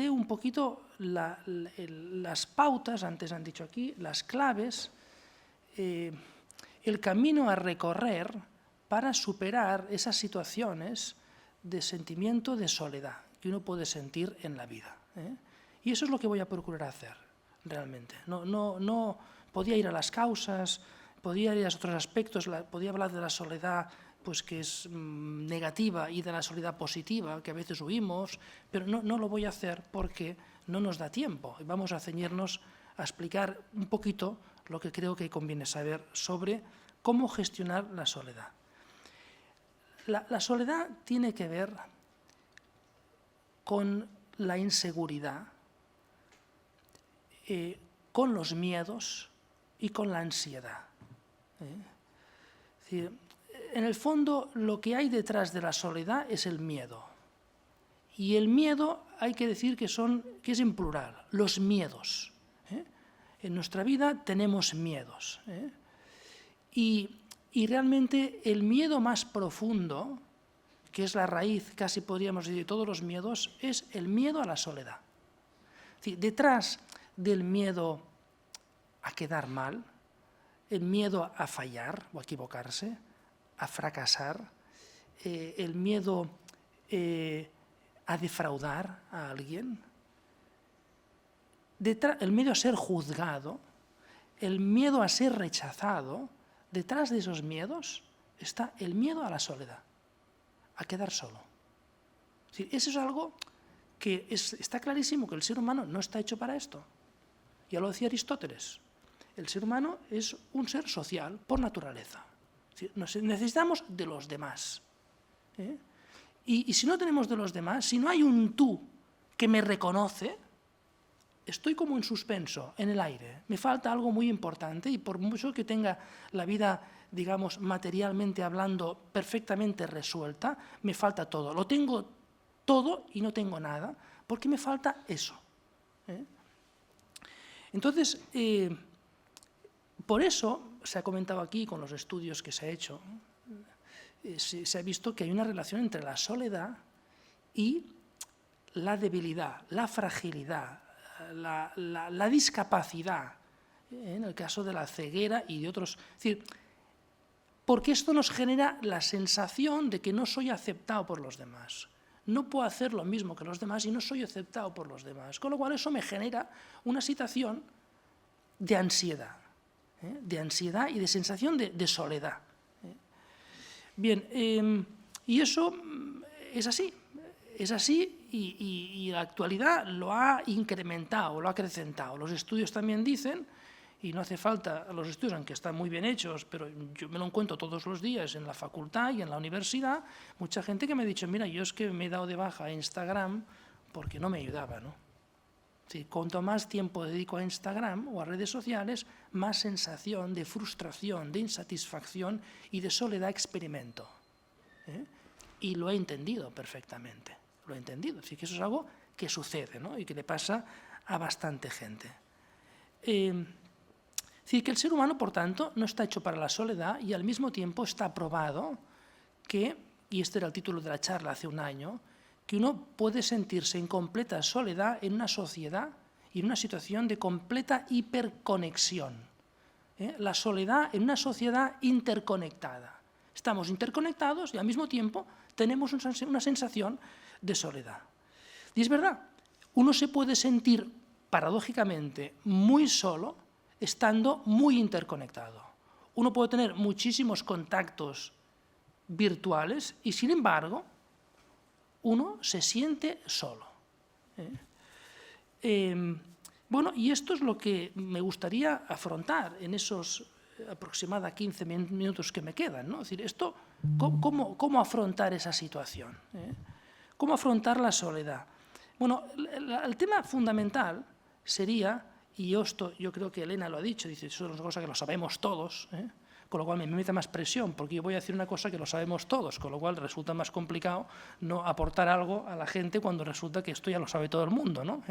un poquito las pautas, antes han dicho aquí, las claves, el camino a recorrer para superar esas situaciones de sentimiento de soledad que uno puede sentir en la vida. Y eso es lo que voy a procurar hacer, realmente. No podía ir a las causas, podía ir a otros aspectos, podía hablar de la soledad pues que es negativa y de la soledad positiva, que a veces huimos, pero no lo voy a hacer porque no nos da tiempo. Y vamos a ceñirnos a explicar un poquito lo que creo que conviene saber sobre ¿Cómo gestionar la soledad? La soledad tiene que ver con la inseguridad, con los miedos y con la ansiedad. Es decir, en el fondo, lo que hay detrás de la soledad es el miedo. Y el miedo hay que decir que es en plural, los miedos. En nuestra vida tenemos miedos. Y realmente el miedo más profundo, que es la raíz, casi podríamos decir, de todos los miedos, es el miedo a la soledad. Es decir, detrás del miedo a quedar mal, el miedo a fallar o a equivocarse, a fracasar, el miedo a defraudar a alguien, el miedo a ser juzgado, el miedo a ser rechazado. Detrás de esos miedos está el miedo a la soledad, a quedar solo. Sí, eso es algo que está clarísimo que el ser humano no está hecho para esto. Ya lo decía Aristóteles, el ser humano es un ser social por naturaleza. Sí, necesitamos de los demás. Y si no tenemos de los demás, si no hay un tú que me reconoce, estoy como en suspenso, en el aire. Me falta algo muy importante y por mucho que tenga la vida, digamos, materialmente hablando, perfectamente resuelta, me falta todo. Lo tengo todo y no tengo nada, porque me falta eso. Entonces, por eso se ha comentado aquí con los estudios que se ha hecho, se ha visto que hay una relación entre la soledad y la debilidad, la fragilidad, la discapacidad, en el caso de la ceguera y de otros. Es decir, porque esto nos genera la sensación de que no soy aceptado por los demás. No puedo hacer lo mismo que los demás y no soy aceptado por los demás. Con lo cual eso me genera una situación de ansiedad y de sensación de soledad. Bien, y eso es así. Es así y la actualidad lo ha incrementado, lo ha acrecentado. Los estudios también dicen, y no hace falta los estudios, aunque están muy bien hechos, pero yo me lo encuentro todos los días en la facultad y en la universidad, mucha gente que me ha dicho, mira, yo es que me he dado de baja a Instagram porque no me ayudaba, ¿no? Sí, cuanto más tiempo dedico a Instagram o a redes sociales, más sensación de frustración, de insatisfacción y de soledad experimento. Y lo he entendido perfectamente. Lo he entendido. Así que eso es algo que sucede, ¿no? Y que le pasa a bastante gente. Es decir, que el ser humano, por tanto, no está hecho para la soledad y al mismo tiempo está probado que, y este era el título de la charla hace un año, que uno puede sentirse en completa soledad en una sociedad y en una situación de completa hiperconexión. La soledad en una sociedad interconectada. Estamos interconectados y al mismo tiempo tenemos una sensación de soledad. Y es verdad, uno se puede sentir paradójicamente muy solo estando muy interconectado. Uno puede tener muchísimos contactos virtuales y, sin embargo, uno se siente solo. Bueno, y esto es lo que me gustaría afrontar en esos aproximadamente 15 minutos que me quedan, ¿no? Es decir, ¿cómo afrontar esa situación? ¿Cómo afrontar la soledad? Bueno, el tema fundamental sería, y yo creo que Elena lo ha dicho, dice, eso es una cosa que lo sabemos todos, con lo cual me mete más presión, porque yo voy a decir una cosa que lo sabemos todos, con lo cual resulta más complicado no aportar algo a la gente cuando resulta que esto ya lo sabe todo el mundo, ¿no?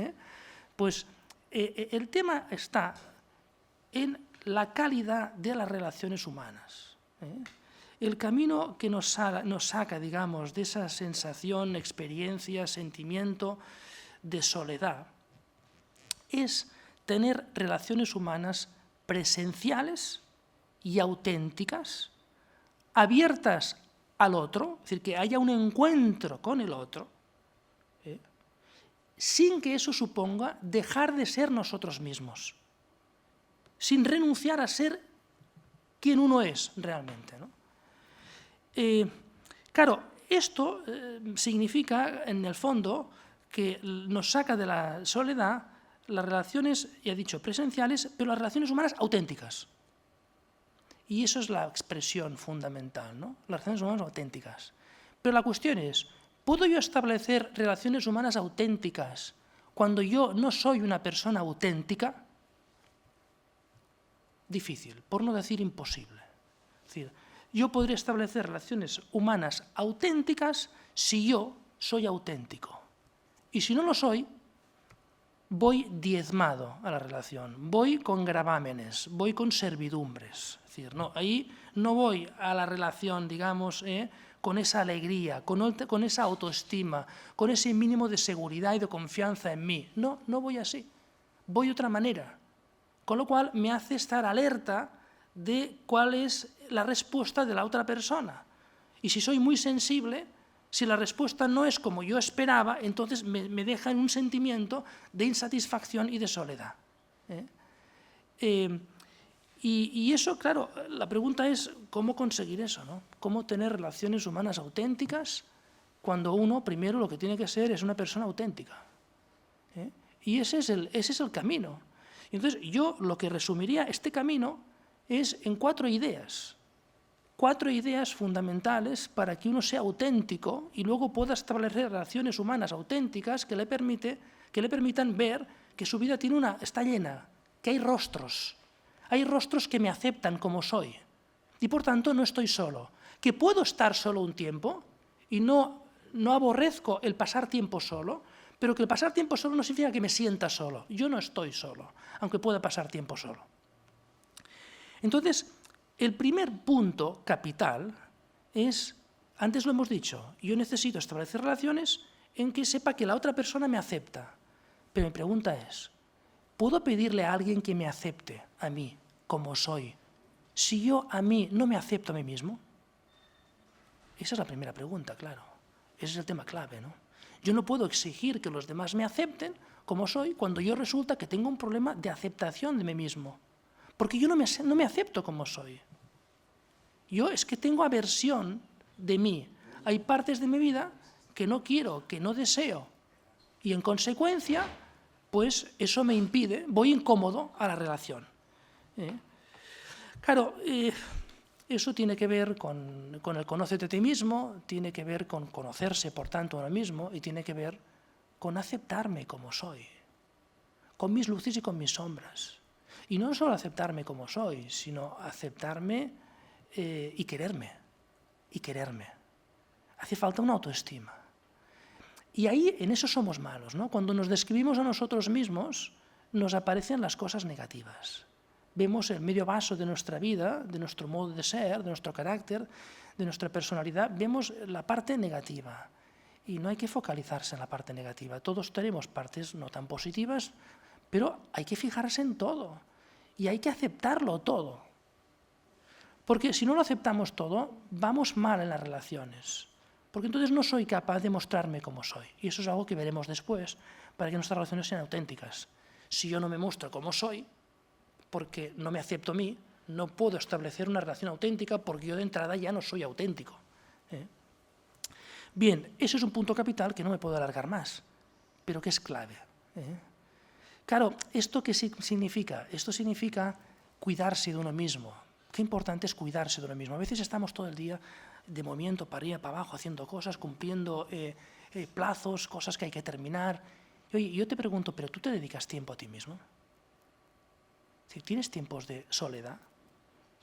Pues el tema está en la calidad de las relaciones humanas. El camino que nos saca, digamos, de esa sensación, experiencia, sentimiento de soledad, es tener relaciones humanas presenciales y auténticas, abiertas al otro, es decir, que haya un encuentro con el otro, sin que eso suponga dejar de ser nosotros mismos, sin renunciar a ser quien uno es realmente, ¿no? Claro, esto significa, en el fondo, que nos saca de la soledad las relaciones, ya he dicho, presenciales, pero las relaciones humanas auténticas. Y eso es la expresión fundamental, ¿no? Las relaciones humanas auténticas. Pero la cuestión es, ¿puedo yo establecer relaciones humanas auténticas cuando yo no soy una persona auténtica? Difícil, por no decir imposible. Es decir, yo podría establecer relaciones humanas auténticas si yo soy auténtico. Y si no lo soy, voy diezmado a la relación, voy con gravámenes, voy con servidumbres. Es decir, no, ahí no voy a la relación, digamos, con esa alegría, con esa autoestima, con ese mínimo de seguridad y de confianza en mí. No, no voy así, voy de otra manera. Con lo cual me hace estar alerta de cuál es la respuesta de la otra persona. Y si soy muy sensible, si la respuesta no es como yo esperaba, entonces me deja en un sentimiento de insatisfacción y de soledad. Y eso, claro, la pregunta es cómo conseguir eso, ¿no? Cómo tener relaciones humanas auténticas cuando uno, primero, lo que tiene que ser es una persona auténtica. Y ese es el camino. Entonces, yo lo que resumiría este camino es en 4 ideas. 4 ideas fundamentales para que uno sea auténtico y luego pueda establecer relaciones humanas auténticas que le permitan ver que su vida está llena, que hay rostros que me aceptan como soy y por tanto no estoy solo, que puedo estar solo un tiempo y no aborrezco el pasar tiempo solo, pero que el pasar tiempo solo no significa que me sienta solo. Yo no estoy solo, aunque pueda pasar tiempo solo. Entonces, el primer punto capital es, antes lo hemos dicho, yo necesito establecer relaciones en que sepa que la otra persona me acepta. Pero mi pregunta es, ¿puedo pedirle a alguien que me acepte a mí como soy si yo a mí no me acepto a mí mismo? Esa es la primera pregunta, claro. Ese es el tema clave, ¿no? Yo no puedo exigir que los demás me acepten como soy cuando yo resulta que tengo un problema de aceptación de mí mismo. Porque yo no me acepto como soy. Yo es que tengo aversión de mí. Hay partes de mi vida que no quiero, que no deseo. Y en consecuencia, pues eso me impide, voy incómodo a la relación. Claro, eso tiene que ver con el conócete a ti mismo, tiene que ver con conocerse, por tanto, a uno mismo, y tiene que ver con aceptarme como soy, con mis luces y con mis sombras. Y no solo aceptarme como soy, sino aceptarme y quererme. Hace falta una autoestima. Y ahí, en eso somos malos, ¿no? Cuando nos describimos a nosotros mismos, nos aparecen las cosas negativas. Vemos el medio vaso de nuestra vida, de nuestro modo de ser, de nuestro carácter, de nuestra personalidad, vemos la parte negativa. Y no hay que focalizarse en la parte negativa. Todos tenemos partes no tan positivas, pero hay que fijarse en todo. Y hay que aceptarlo todo. Porque si no lo aceptamos todo, vamos mal en las relaciones. Porque entonces no soy capaz de mostrarme como soy. Y eso es algo que veremos después, para que nuestras relaciones sean auténticas. Si yo no me muestro como soy, porque no me acepto a mí, no puedo establecer una relación auténtica porque yo de entrada ya no soy auténtico. Bien, eso es un punto capital que no me puedo alargar más, pero que es clave. Claro, ¿esto qué significa? Esto significa cuidarse de uno mismo. Qué importante es cuidarse de uno mismo. A veces estamos todo el día de movimiento para arriba, para abajo, haciendo cosas, cumpliendo plazos, cosas que hay que terminar. Y, oye, yo te pregunto, ¿pero tú te dedicas tiempo a ti mismo? ¿Tienes tiempos de soledad,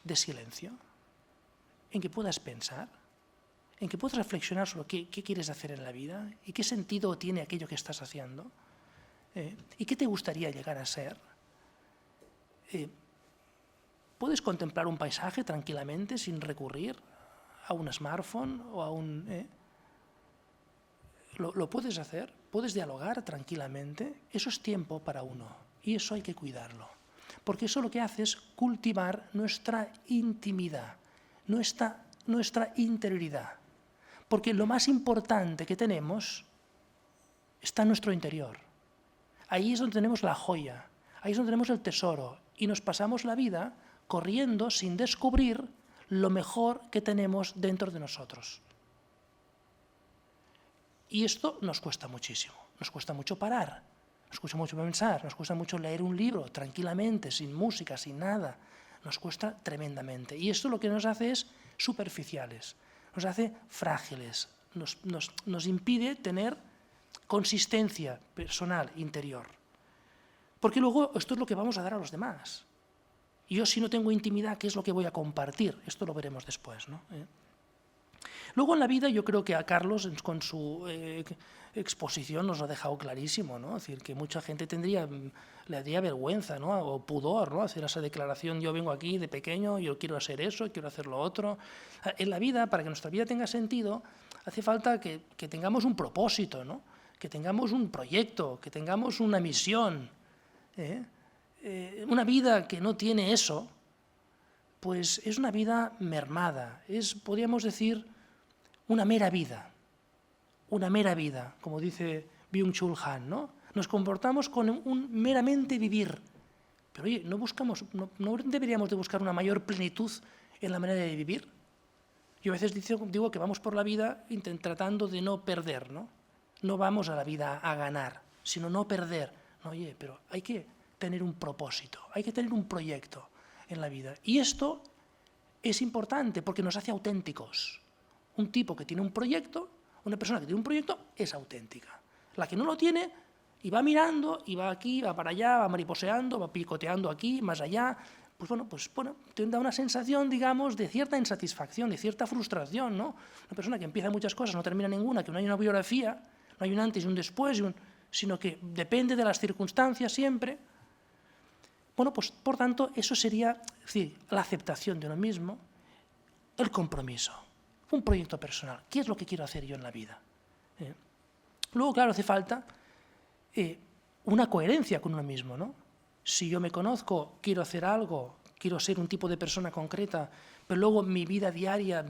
de silencio, en que puedas pensar, en que puedas reflexionar sobre qué quieres hacer en la vida y qué sentido tiene aquello que estás haciendo? ¿Y qué te gustaría llegar a ser? ¿Puedes contemplar un paisaje tranquilamente sin recurrir a un smartphone o a un... ¿Lo puedes hacer? ¿Puedes dialogar tranquilamente? Eso es tiempo para uno y eso hay que cuidarlo. Porque eso lo que hace es cultivar nuestra intimidad, nuestra interioridad. Porque lo más importante que tenemos está en nuestro interior. Ahí es donde tenemos la joya, ahí es donde tenemos el tesoro. Y nos pasamos la vida corriendo sin descubrir lo mejor que tenemos dentro de nosotros. Y esto nos cuesta muchísimo, nos cuesta mucho parar. Nos cuesta mucho pensar, nos cuesta mucho leer un libro tranquilamente, sin música, sin nada. nos cuesta tremendamente. Y esto lo que nos hace es superficiales, nos hace frágiles, nos impide tener consistencia personal, interior. Porque luego esto es lo que vamos a dar a los demás. Y yo si no tengo intimidad, ¿qué es lo que voy a compartir? Esto lo veremos después, ¿no? Luego en la vida yo creo que a Carlos con su exposición nos lo ha dejado clarísimo, ¿no? Es decir, que mucha gente le daría vergüenza, ¿no? O pudor, ¿no? Hacer esa declaración, yo vengo aquí de pequeño, yo quiero hacer eso, quiero hacer lo otro. En la vida, para que nuestra vida tenga sentido, hace falta que tengamos un propósito, ¿no? Que tengamos un proyecto, que tengamos una misión. Una vida que no tiene eso, pues es una vida mermada, podríamos decir, una mera vida, como dice Byung-Chul Han, ¿no? Nos comportamos con un meramente vivir, pero oye, ¿no deberíamos de buscar una mayor plenitud en la manera de vivir? Yo a veces digo que vamos por la vida tratando de no perder, ¿no? No vamos a la vida a ganar, sino no perder. No, oye, pero hay que tener un propósito, hay que tener un proyecto en la vida. Y esto es importante porque nos hace auténticos. Un tipo que tiene un proyecto, una persona que tiene un proyecto, es auténtica. La que no lo tiene, y va mirando, y va aquí, va para allá, va mariposeando, va picoteando aquí, más allá, pues bueno, te da una sensación, digamos, de cierta insatisfacción, de cierta frustración, ¿no? Una persona que empieza muchas cosas, no termina ninguna, que no hay una biografía, no hay un antes y un después, sino que depende de las circunstancias siempre. Bueno, pues por tanto, eso sería, es decir, la aceptación de uno mismo, el compromiso, un proyecto personal. ¿Qué es lo que quiero hacer yo en la vida? Luego, claro, hace falta una coherencia con uno mismo, ¿no? Si yo me conozco, quiero hacer algo, quiero ser un tipo de persona concreta, pero luego mi vida diaria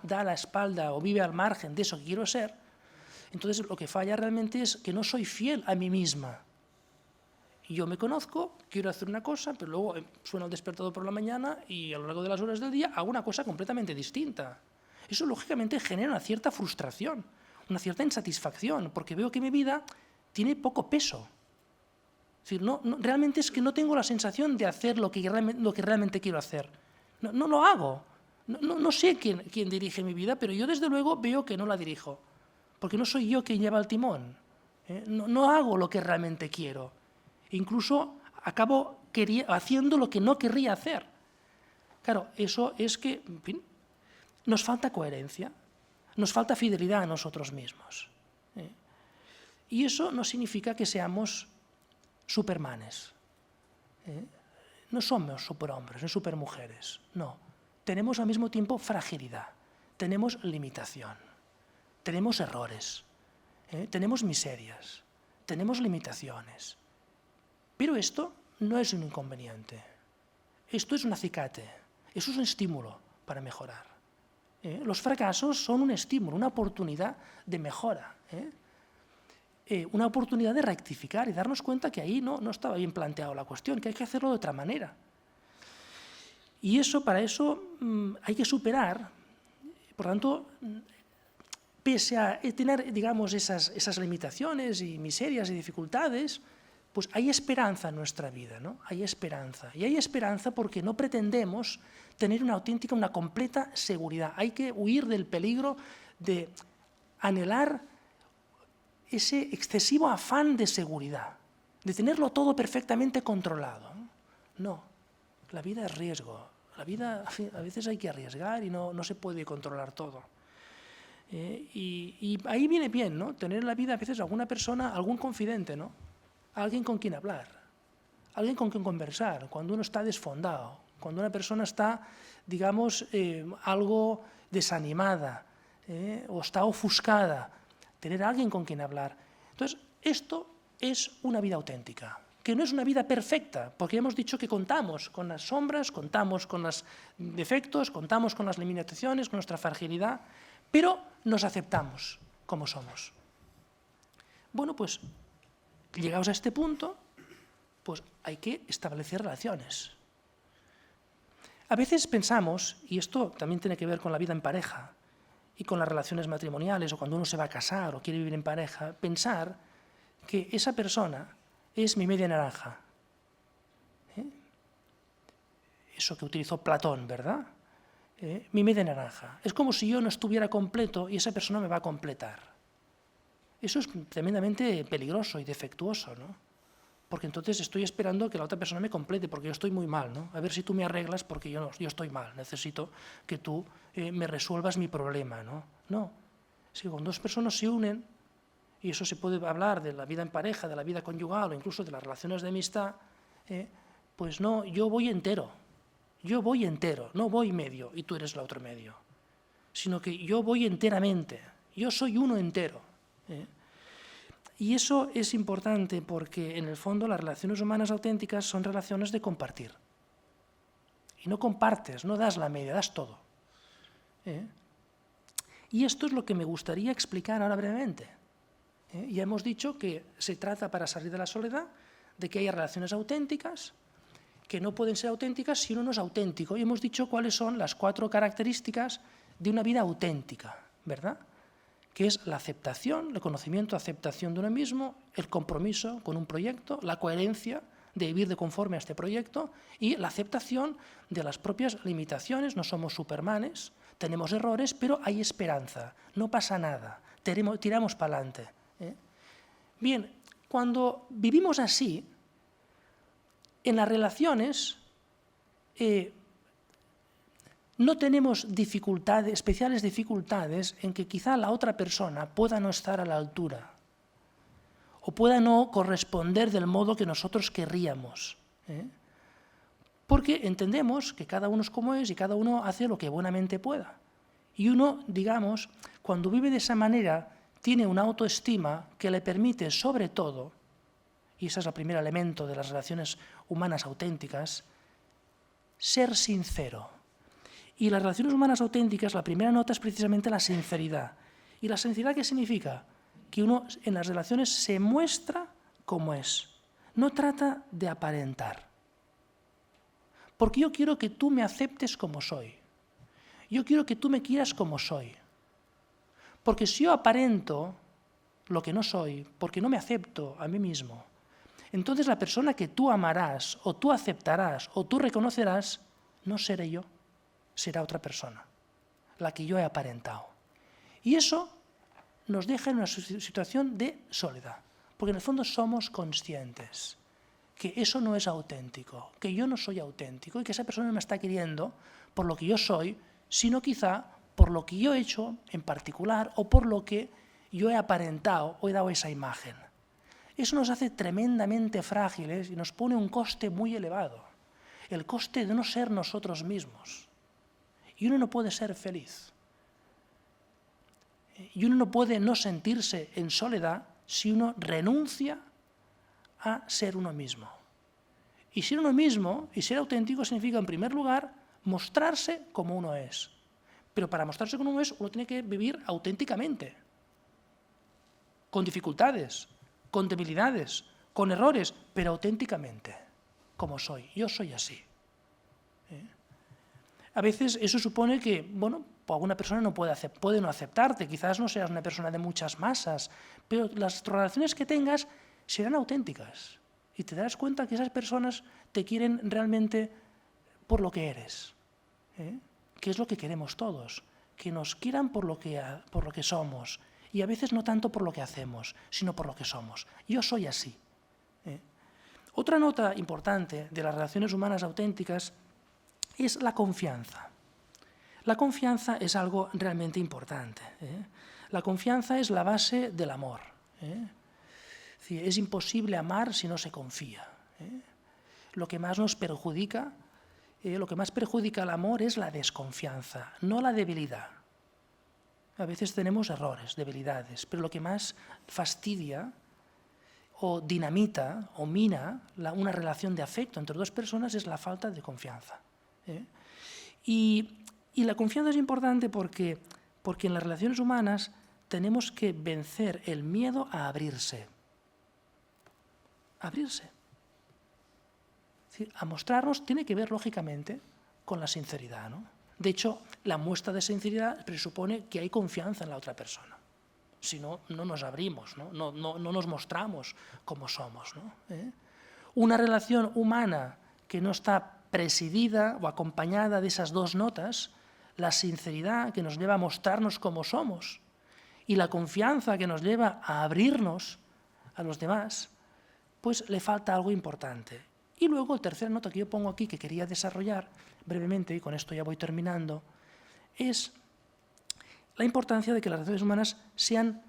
da la espalda o vive al margen de eso que quiero ser, entonces lo que falla realmente es que no soy fiel a mí misma. Yo me conozco, quiero hacer una cosa, pero luego suena el despertador por la mañana y a lo largo de las horas del día hago una cosa completamente distinta. Eso lógicamente genera una cierta frustración, una cierta insatisfacción, porque veo que mi vida tiene poco peso. Es decir, realmente es que no tengo la sensación de hacer lo que realmente quiero hacer. No lo hago. No sé quién dirige mi vida, pero yo desde luego veo que no la dirijo, porque no soy yo quien lleva el timón. No hago lo que realmente quiero. Incluso acabo haciendo lo que no querría hacer. Claro, eso es que, en fin, nos falta coherencia, nos falta fidelidad a nosotros mismos. Y eso no significa que seamos supermanes. No somos superhombres, no supermujeres, no. Tenemos al mismo tiempo fragilidad, tenemos limitación, tenemos errores, tenemos miserias, tenemos limitaciones. Pero esto no es un inconveniente, esto es un acicate, eso es un estímulo para mejorar. Los fracasos son un estímulo, una oportunidad de mejora, una oportunidad de rectificar y darnos cuenta que ahí no estaba bien planteado la cuestión, que hay que hacerlo de otra manera. Y para eso hay que superar, por tanto, pese a tener, digamos, esas limitaciones y miserias y dificultades, pues hay esperanza en nuestra vida, ¿no? Hay esperanza. Y hay esperanza porque no pretendemos tener una completa seguridad. Hay que huir del peligro de anhelar ese excesivo afán de seguridad, de tenerlo todo perfectamente controlado. No, la vida es riesgo. La vida a veces hay que arriesgar y no se puede controlar todo. Y ahí viene bien, ¿no? Tener en la vida a veces alguna persona, algún confidente, ¿no? Alguien con quien hablar, alguien con quien conversar, cuando uno está desfondado, cuando una persona está, digamos, algo desanimada o está ofuscada, tener a alguien con quien hablar. Entonces, esto es una vida auténtica, que no es una vida perfecta, porque hemos dicho que contamos con las sombras, contamos con los defectos, contamos con las limitaciones, con nuestra fragilidad, pero nos aceptamos como somos. Bueno, pues llegados a este punto, pues hay que establecer relaciones. A veces pensamos, y esto también tiene que ver con la vida en pareja y con las relaciones matrimoniales o cuando uno se va a casar o quiere vivir en pareja, pensar que esa persona es mi media naranja. eso que utilizó Platón, ¿verdad? Mi media naranja. Es como si yo no estuviera completo y esa persona me va a completar. Eso es tremendamente peligroso y defectuoso, ¿no? Porque entonces estoy esperando que la otra persona me complete, porque yo estoy muy mal, ¿no? A ver si tú me arreglas porque yo estoy mal, necesito que tú me resuelvas mi problema, ¿no? No, es que cuando dos personas se unen, y eso se puede hablar de la vida en pareja, de la vida conyugal o incluso de las relaciones de amistad, pues no, yo voy entero, no voy medio y tú eres el otro medio, sino que yo voy enteramente, yo soy uno entero. Y eso es importante porque en el fondo las relaciones humanas auténticas son relaciones de compartir. Y no compartes, no das la media, das todo. Y esto es lo que me gustaría explicar ahora brevemente. Ya hemos dicho que se trata, para salir de la soledad, de que haya relaciones auténticas, que no pueden ser auténticas si uno no es auténtico. Y hemos dicho cuáles son las 4 características de una vida auténtica, ¿verdad? Que es la aceptación, el conocimiento, aceptación de uno mismo, el compromiso con un proyecto, la coherencia de vivir de conforme a este proyecto y la aceptación de las propias limitaciones. No somos supermanes, tenemos errores, pero hay esperanza, no pasa nada, tiramos para adelante. Bien, cuando vivimos así, en las relaciones no tenemos especiales dificultades en que quizá la otra persona pueda no estar a la altura o pueda no corresponder del modo que nosotros querríamos. Porque entendemos que cada uno es como es y cada uno hace lo que buenamente pueda. Y uno, digamos, cuando vive de esa manera, tiene una autoestima que le permite, sobre todo, y ese es el primer elemento de las relaciones humanas auténticas, ser sincero. Y las relaciones humanas auténticas, la primera nota es precisamente la sinceridad. ¿Y la sinceridad qué significa? Que uno en las relaciones se muestra como es. No trata de aparentar. Porque yo quiero que tú me aceptes como soy. Yo quiero que tú me quieras como soy. Porque si yo aparento lo que no soy, porque no me acepto a mí mismo, entonces la persona que tú amarás, o tú aceptarás, o tú reconocerás, no seré yo, será otra persona, la que yo he aparentado. Y eso nos deja en una situación de soledad, porque en el fondo somos conscientes que eso no es auténtico, que yo no soy auténtico y que esa persona no me está queriendo por lo que yo soy, sino quizá por lo que yo he hecho en particular o por lo que yo he aparentado o he dado esa imagen. Eso nos hace tremendamente frágiles y nos pone un coste muy elevado, el coste de no ser nosotros mismos. Y uno no puede ser feliz. Y uno no puede no sentirse en soledad si uno renuncia a ser uno mismo. Y ser uno mismo y ser auténtico significa, en primer lugar, mostrarse como uno es. Pero para mostrarse como uno es, uno tiene que vivir auténticamente, con dificultades, con debilidades, con errores, pero auténticamente, como soy. Yo soy así. A veces eso supone que, bueno, alguna persona no puede no aceptarte, quizás no seas una persona de muchas masas, pero las relaciones que tengas serán auténticas y te darás cuenta que esas personas te quieren realmente por lo que eres, que es lo que queremos todos, que nos quieran por lo que somos y a veces no tanto por lo que hacemos, sino por lo que somos. Yo soy así. Otra nota importante de las relaciones humanas auténticas es la confianza. La confianza es algo realmente importante. La confianza es la base del amor. Es imposible amar si no se confía. Lo que más nos perjudica, lo que más perjudica al amor es la desconfianza, no la debilidad. A veces tenemos errores, debilidades, pero lo que más fastidia o dinamita o mina una relación de afecto entre dos personas es la falta de confianza. Y la confianza es importante porque en las relaciones humanas tenemos que vencer el miedo a abrirse. Abrirse. Es decir, a mostrarnos tiene que ver, lógicamente, con la sinceridad, ¿no? De hecho, la muestra de sinceridad presupone que hay confianza en la otra persona. Si no, no nos abrimos, ¿no? No nos mostramos como somos, ¿no? Una relación humana que no está presidida o acompañada de esas dos notas, la sinceridad que nos lleva a mostrarnos como somos y la confianza que nos lleva a abrirnos a los demás, pues le falta algo importante. Y luego, la tercera nota que yo pongo aquí, que quería desarrollar brevemente, y con esto ya voy terminando, es la importancia de que las relaciones humanas sean,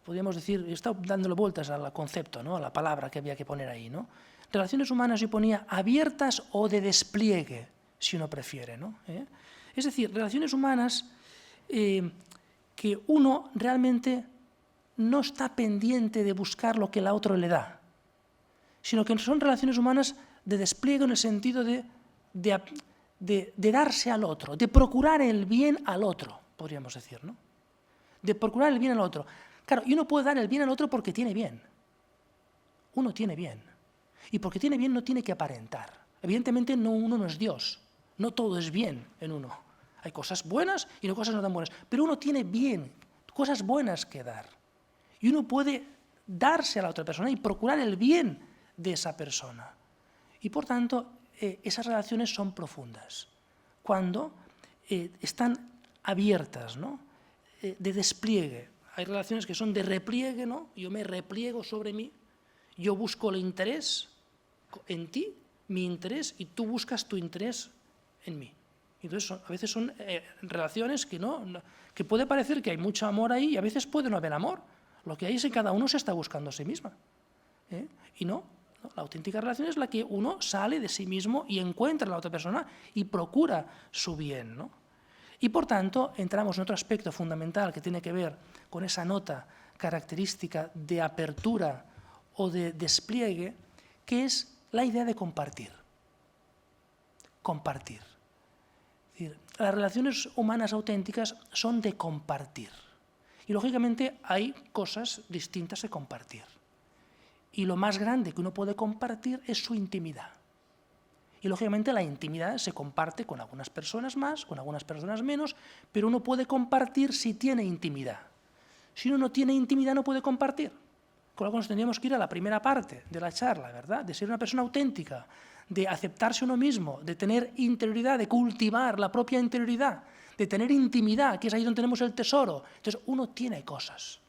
podríamos decir, he estado dándole vueltas al concepto, ¿no?, a la palabra que había que poner ahí, ¿no? Relaciones humanas yo ponía abiertas o de despliegue, si uno prefiere, ¿no? Es decir, relaciones humanas que uno realmente no está pendiente de buscar lo que el otro le da, sino que son relaciones humanas de despliegue en el sentido de darse al otro, de procurar el bien al otro, podríamos decir, ¿no? De procurar el bien al otro. Claro, y uno puede dar el bien al otro porque tiene bien. Uno tiene bien. Y porque tiene bien no tiene que aparentar. Evidentemente uno no es Dios. No todo es bien en uno. Hay cosas buenas y no cosas no tan buenas. Pero uno tiene bien, cosas buenas que dar. Y uno puede darse a la otra persona y procurar el bien de esa persona. Y por tanto, esas relaciones son profundas. Cuando están abiertas, ¿no? De despliegue. Hay relaciones que son de repliegue, ¿no? Yo me repliego sobre mí, yo busco el interés en ti, mi interés, y tú buscas tu interés en mí. Entonces, a veces son relaciones que puede parecer que hay mucho amor ahí y a veces puede no haber amor. Lo que hay es que cada uno se está buscando a sí misma. Y no, la auténtica relación es la que uno sale de sí mismo y encuentra a la otra persona y procura su bien, ¿no? Y por tanto, entramos en otro aspecto fundamental que tiene que ver con esa nota característica de apertura o de despliegue, que es la idea de compartir. Compartir. Es decir, las relaciones humanas auténticas son de compartir. Y lógicamente hay cosas distintas de compartir. Y lo más grande que uno puede compartir es su intimidad. Y lógicamente la intimidad se comparte con algunas personas más, con algunas personas menos, pero uno puede compartir si tiene intimidad. Si uno no tiene intimidad no puede compartir. Con lo que nos tendríamos que ir a la primera parte de la charla, ¿verdad? De ser una persona auténtica, de aceptarse uno mismo, de tener interioridad, de cultivar la propia interioridad, de tener intimidad, que es ahí donde tenemos el tesoro. Entonces uno tiene cosas.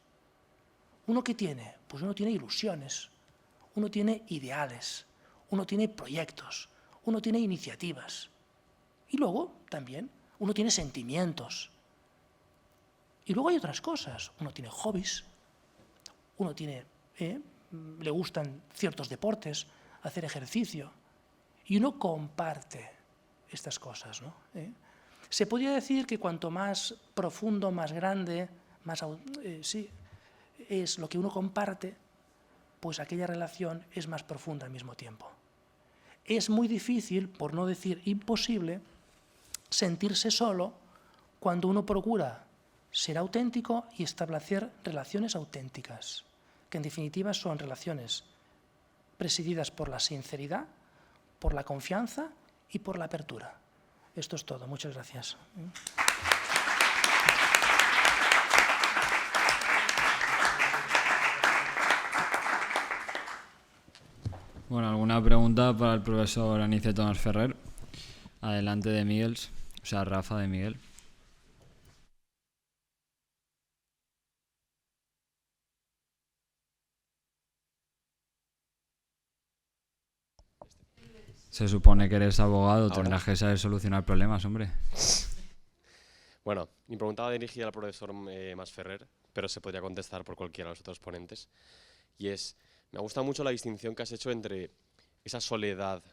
¿Uno qué tiene? Pues uno tiene ilusiones, uno tiene ideales, uno tiene proyectos, uno tiene iniciativas. Y luego también uno tiene sentimientos. Y luego hay otras cosas. Uno tiene hobbies, uno le gustan ciertos deportes, hacer ejercicio. Y uno comparte estas cosas, ¿no? Se podría decir que cuanto más profundo, más grande, es lo que uno comparte, pues aquella relación es más profunda al mismo tiempo. Es muy difícil, por no decir imposible, sentirse solo cuando uno procura ser auténtico y establecer relaciones auténticas, que en definitiva son relaciones presididas por la sinceridad, por la confianza y por la apertura. Esto es todo. Muchas gracias. Bueno, ¿alguna pregunta para el profesor Aniceto Masferrer? Adelante de Miguel, o sea, Rafa de Miguel. Se supone que eres abogado, tendrás que saber solucionar problemas, hombre. Bueno, mi pregunta va dirigida al profesor Masferrer, pero se podría contestar por cualquiera de los otros ponentes. Y es, me gusta mucho la distinción que has hecho entre esa soledad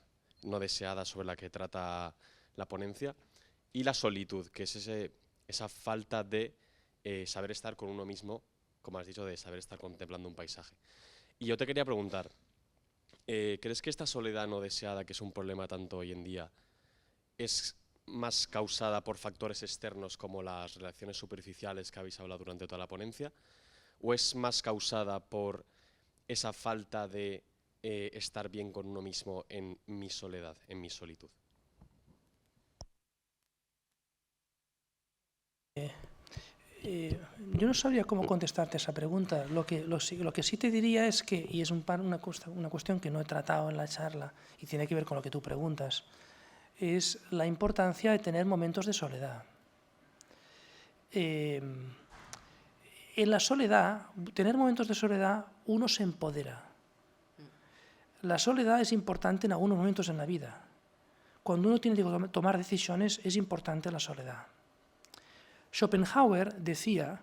no deseada sobre la que trata la ponencia y la solitud, que es esa falta de saber estar con uno mismo, como has dicho, de saber estar contemplando un paisaje. Y yo te quería preguntar, ¿crees que esta soledad no deseada, que es un problema tanto hoy en día, es más causada por factores externos como las relaciones superficiales que habéis hablado durante toda la ponencia? ¿O es más causada por esa falta de estar bien con uno mismo en mi soledad, en mi solitud? Yo no sabría cómo contestarte esa pregunta. Lo que sí te diría es que, y es una cuestión que no he tratado en la charla y tiene que ver con lo que tú preguntas, es la importancia de tener momentos de soledad. En la soledad, tener momentos de soledad, uno se empodera. La soledad es importante en algunos momentos en la vida. Cuando uno tiene que tomar decisiones, es importante la soledad. Schopenhauer decía,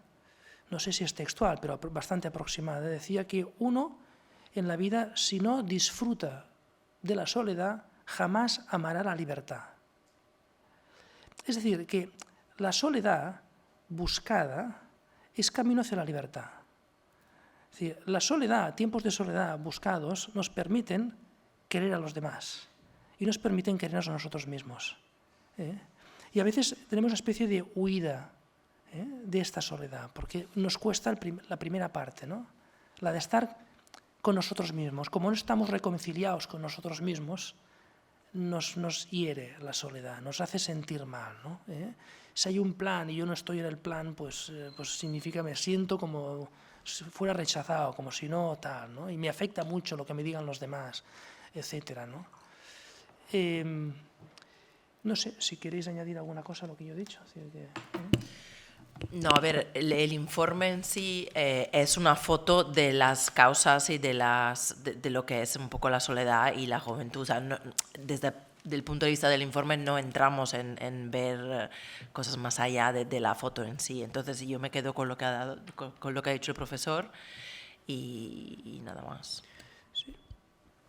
no sé si es textual, pero bastante aproximada, decía que uno en la vida, si no disfruta de la soledad, jamás amará la libertad. Es decir, que la soledad buscada es camino hacia la libertad. Es decir, la soledad, tiempos de soledad buscados, nos permiten querer a los demás y nos permiten querernos a nosotros mismos. Y a veces tenemos una especie de huida de esta soledad, porque nos cuesta la primera parte, ¿no? La de estar con nosotros mismos. Como no estamos reconciliados con nosotros mismos, nos hiere la soledad, nos hace sentir mal, ¿no? Si hay un plan y yo no estoy en el plan, pues significa me siento como si fuera rechazado, como si no tal, ¿no? Y me afecta mucho lo que me digan los demás, etcétera, ¿no? No sé si queréis añadir alguna cosa a lo que yo he dicho. No, a ver, el informe en sí es una foto de las causas y de lo que es un poco la soledad y la juventud. O sea, desde el punto de vista del informe no entramos en ver cosas más allá de la foto en sí. Entonces yo me quedo con lo que ha dicho el profesor y nada más. Sí.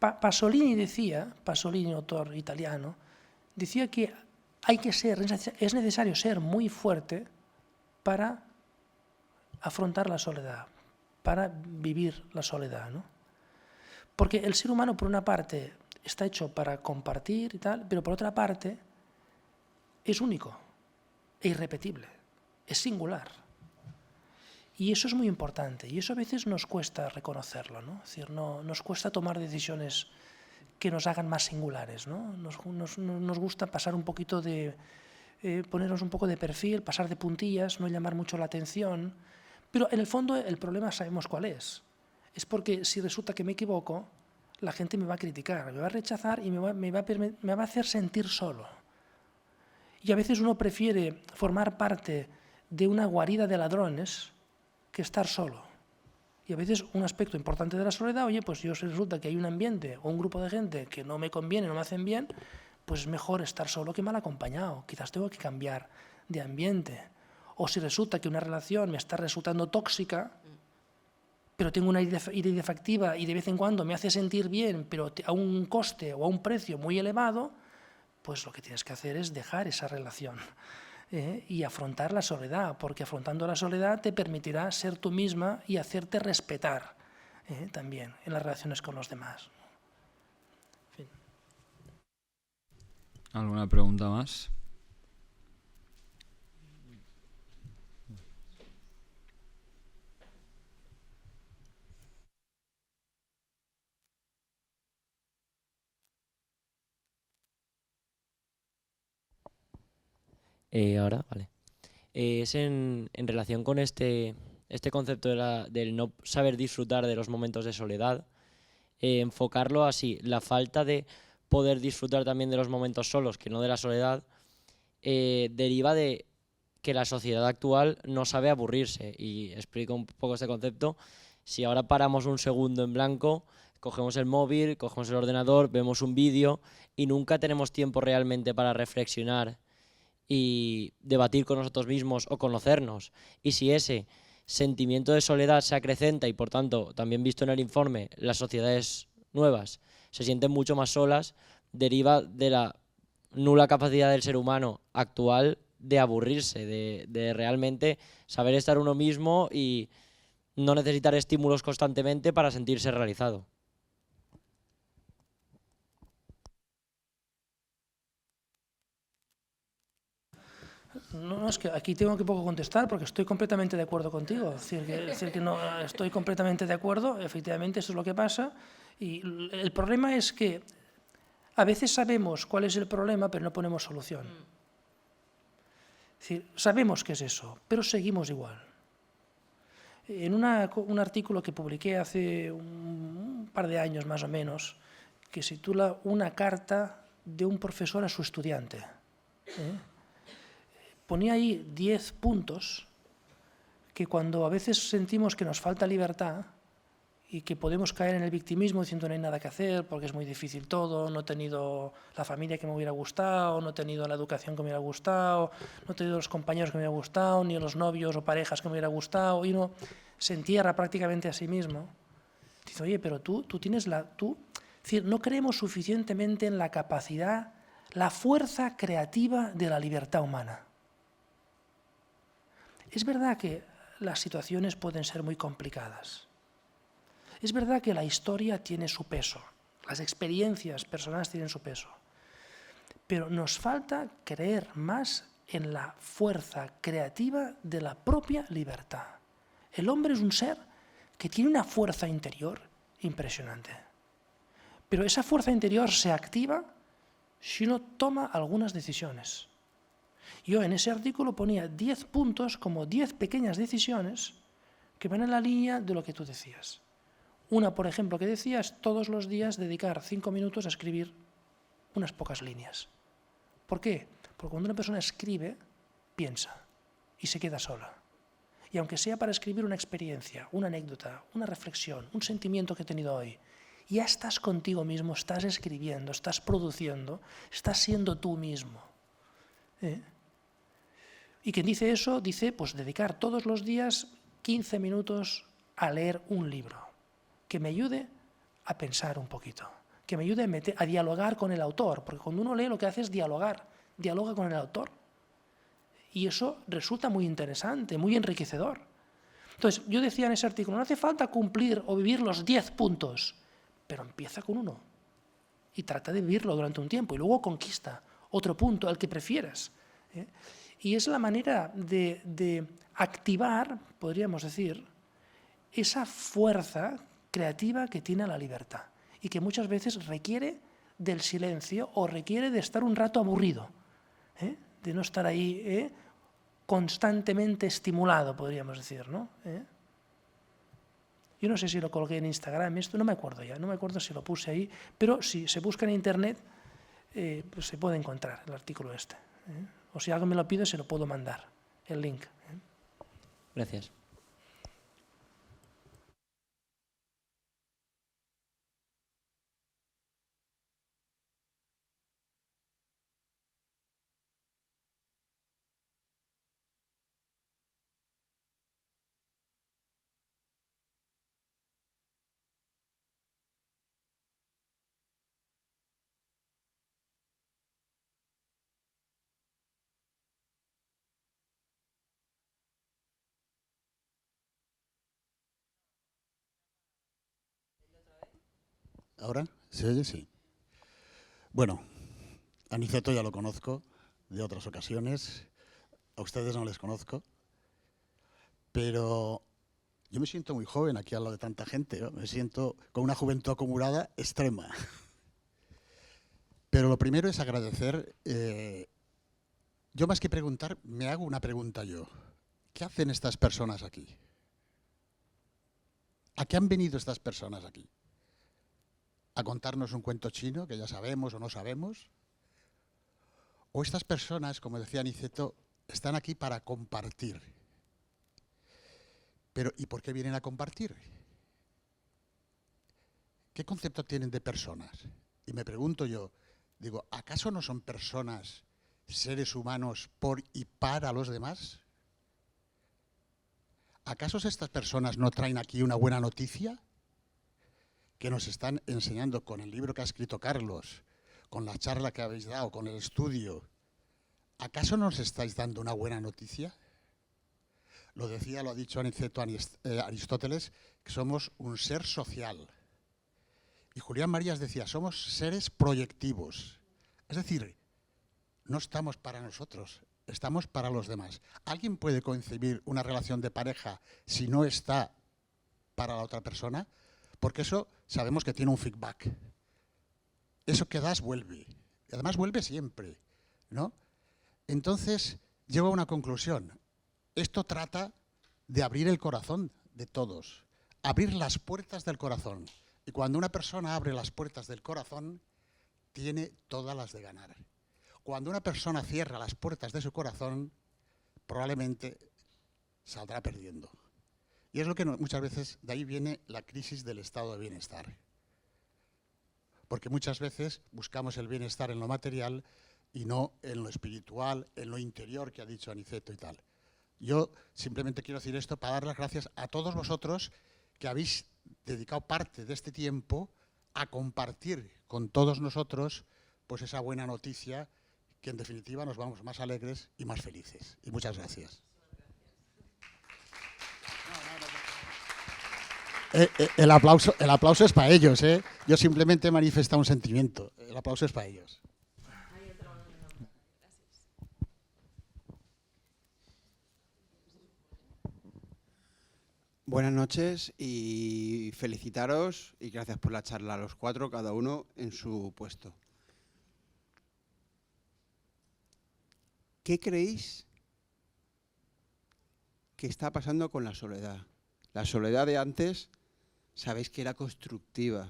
Pasolini, autor italiano, decía que es necesario ser muy fuerte para afrontar la soledad, para vivir la soledad, ¿no? Porque el ser humano, por una parte, está hecho para compartir y tal, pero por otra parte, es único, es irrepetible, es singular. Y eso es muy importante, y eso a veces nos cuesta reconocerlo, ¿no? Es decir, nos cuesta tomar decisiones que nos hagan más singulares, ¿no? Nos gusta pasar un poquito de... ponernos un poco de perfil, pasar de puntillas, no llamar mucho la atención, pero en el fondo el problema sabemos cuál es. Es porque si resulta que me equivoco, la gente me va a criticar, me va a rechazar y me va a hacer sentir solo. Y a veces uno prefiere formar parte de una guarida de ladrones que estar solo. Y a veces un aspecto importante de la soledad, oye, pues si resulta que hay un ambiente o un grupo de gente que no me conviene, no me hacen bien, pues es mejor estar solo que mal acompañado. Quizás tengo que cambiar de ambiente. O si resulta que una relación me está resultando tóxica, pero tengo una idea efectiva y de vez en cuando me hace sentir bien, pero a un coste o a un precio muy elevado, pues lo que tienes que hacer es dejar esa relación y afrontar la soledad, porque afrontando la soledad te permitirá ser tú misma y hacerte respetar también en las relaciones con los demás. ¿Alguna pregunta más? Ahora, vale. Es en relación con este concepto del no saber disfrutar de los momentos de soledad, enfocarlo así, la falta de poder disfrutar también de los momentos solos, que no de la soledad, deriva de que la sociedad actual no sabe aburrirse. Y explico un poco este concepto. Si ahora paramos un segundo en blanco, cogemos el móvil, cogemos el ordenador, vemos un vídeo y nunca tenemos tiempo realmente para reflexionar y debatir con nosotros mismos o conocernos. Y si ese sentimiento de soledad se acrecenta y, por tanto, también visto en el informe, las sociedades nuevas se sienten mucho más solas, deriva de la nula capacidad del ser humano actual de aburrirse, de realmente saber estar uno mismo y no necesitar estímulos constantemente para sentirse realizado. No, es que aquí tengo que poco contestar porque estoy completamente de acuerdo contigo. Es decir, que no, estoy completamente de acuerdo, efectivamente eso es lo que pasa. Y el problema es que a veces sabemos cuál es el problema, pero no ponemos solución. Es decir, sabemos qué es eso, pero seguimos igual. En un artículo que publiqué hace un par de años más o menos, que se titula Una carta de un profesor a su estudiante, ponía ahí 10 puntos que cuando a veces sentimos que nos falta libertad y que podemos caer en el victimismo diciendo no hay nada que hacer porque es muy difícil todo, no he tenido la familia que me hubiera gustado, no he tenido la educación que me hubiera gustado, no he tenido los compañeros que me hubiera gustado, ni los novios o parejas que me hubiera gustado, y uno se entierra prácticamente a sí mismo. Dice, oye, pero tú tienes es decir, no creemos suficientemente en la capacidad, la fuerza creativa de la libertad humana. Es verdad que las situaciones pueden ser muy complicadas. Es verdad que la historia tiene su peso, las experiencias personales tienen su peso, pero nos falta creer más en la fuerza creativa de la propia libertad. El hombre es un ser que tiene una fuerza interior impresionante, pero esa fuerza interior se activa si uno toma algunas decisiones. Yo en ese artículo ponía 10 puntos como 10 pequeñas decisiones que van en la línea de lo que tú decías. Una, por ejemplo, que decía es todos los días dedicar 5 minutos a escribir unas pocas líneas. ¿Por qué? Porque cuando una persona escribe, piensa y se queda sola. Y aunque sea para escribir una experiencia, una anécdota, una reflexión, un sentimiento que he tenido hoy, ya estás contigo mismo, estás escribiendo, estás produciendo, estás siendo tú mismo. Y quien dice eso, dice pues dedicar todos los días 15 minutos a leer un libro que me ayude a pensar un poquito, que me ayude a dialogar con el autor, porque cuando uno lee lo que hace es dialoga con el autor. Y eso resulta muy interesante, muy enriquecedor. Entonces, yo decía en ese artículo, no hace falta cumplir o vivir los 10 puntos, pero empieza con uno y trata de vivirlo durante un tiempo y luego conquista otro punto, el que prefieras. Y es la manera de activar, podríamos decir, esa fuerza creativa que tiene la libertad y que muchas veces requiere del silencio o requiere de estar un rato aburrido, de no estar ahí constantemente estimulado, podríamos decir, ¿no? Yo no sé si lo colgué en Instagram, esto no me acuerdo ya, no me acuerdo si lo puse ahí, pero si se busca en Internet, pues se puede encontrar el artículo este. O si alguien me lo pide, se lo puedo mandar, el link. Gracias. ¿Ahora? ¿Se oye? Sí. Bueno, a Niceto ya lo conozco de otras ocasiones, a ustedes no les conozco, pero yo me siento muy joven aquí al lado de tanta gente, ¿no? Me siento con una juventud acumulada extrema. Pero lo primero es agradecer, yo más que preguntar, me hago una pregunta yo. ¿Qué hacen estas personas aquí? ¿A qué han venido estas personas aquí? ¿A contarnos un cuento chino que ya sabemos o no sabemos? ¿O estas personas, como decía Niceto, están aquí para compartir? Pero ¿y por qué vienen a compartir? ¿Qué concepto tienen de personas? Y me pregunto yo, digo, ¿acaso no son personas, seres humanos por y para los demás? ¿Acaso estas personas no traen aquí una buena noticia? Que nos están enseñando con el libro que ha escrito Carlos, con la charla que habéis dado, con el estudio. ¿Acaso nos estáis dando una buena noticia? Lo decía, lo ha dicho Aniceto Aristóteles, que somos un ser social. Y Julián Marías decía, somos seres proyectivos. Es decir, no estamos para nosotros, estamos para los demás. ¿Alguien puede concebir una relación de pareja si no está para la otra persona? Porque eso sabemos que tiene un feedback. Eso que das vuelve. Y además vuelve siempre, ¿no? Entonces, llego a una conclusión. Esto trata de abrir el corazón de todos, abrir las puertas del corazón. Y cuando una persona abre las puertas del corazón, tiene todas las de ganar. Cuando una persona cierra las puertas de su corazón, probablemente saldrá perdiendo. Y es lo que muchas veces, de ahí viene la crisis del estado de bienestar. Porque muchas veces buscamos el bienestar en lo material y no en lo espiritual, en lo interior que ha dicho Aniceto y tal. Yo simplemente quiero decir esto para dar las gracias a todos vosotros que habéis dedicado parte de este tiempo a compartir con todos nosotros pues esa buena noticia, que en definitiva nos vamos más alegres y más felices. Y muchas gracias. El aplauso es para ellos, ¿eh? Yo simplemente he manifestado un sentimiento. El aplauso es para ellos. Buenas noches y felicitaros y gracias por la charla a los cuatro, cada uno en su puesto. ¿Qué creéis que está pasando con la soledad? La soledad de antes, sabéis que era constructiva.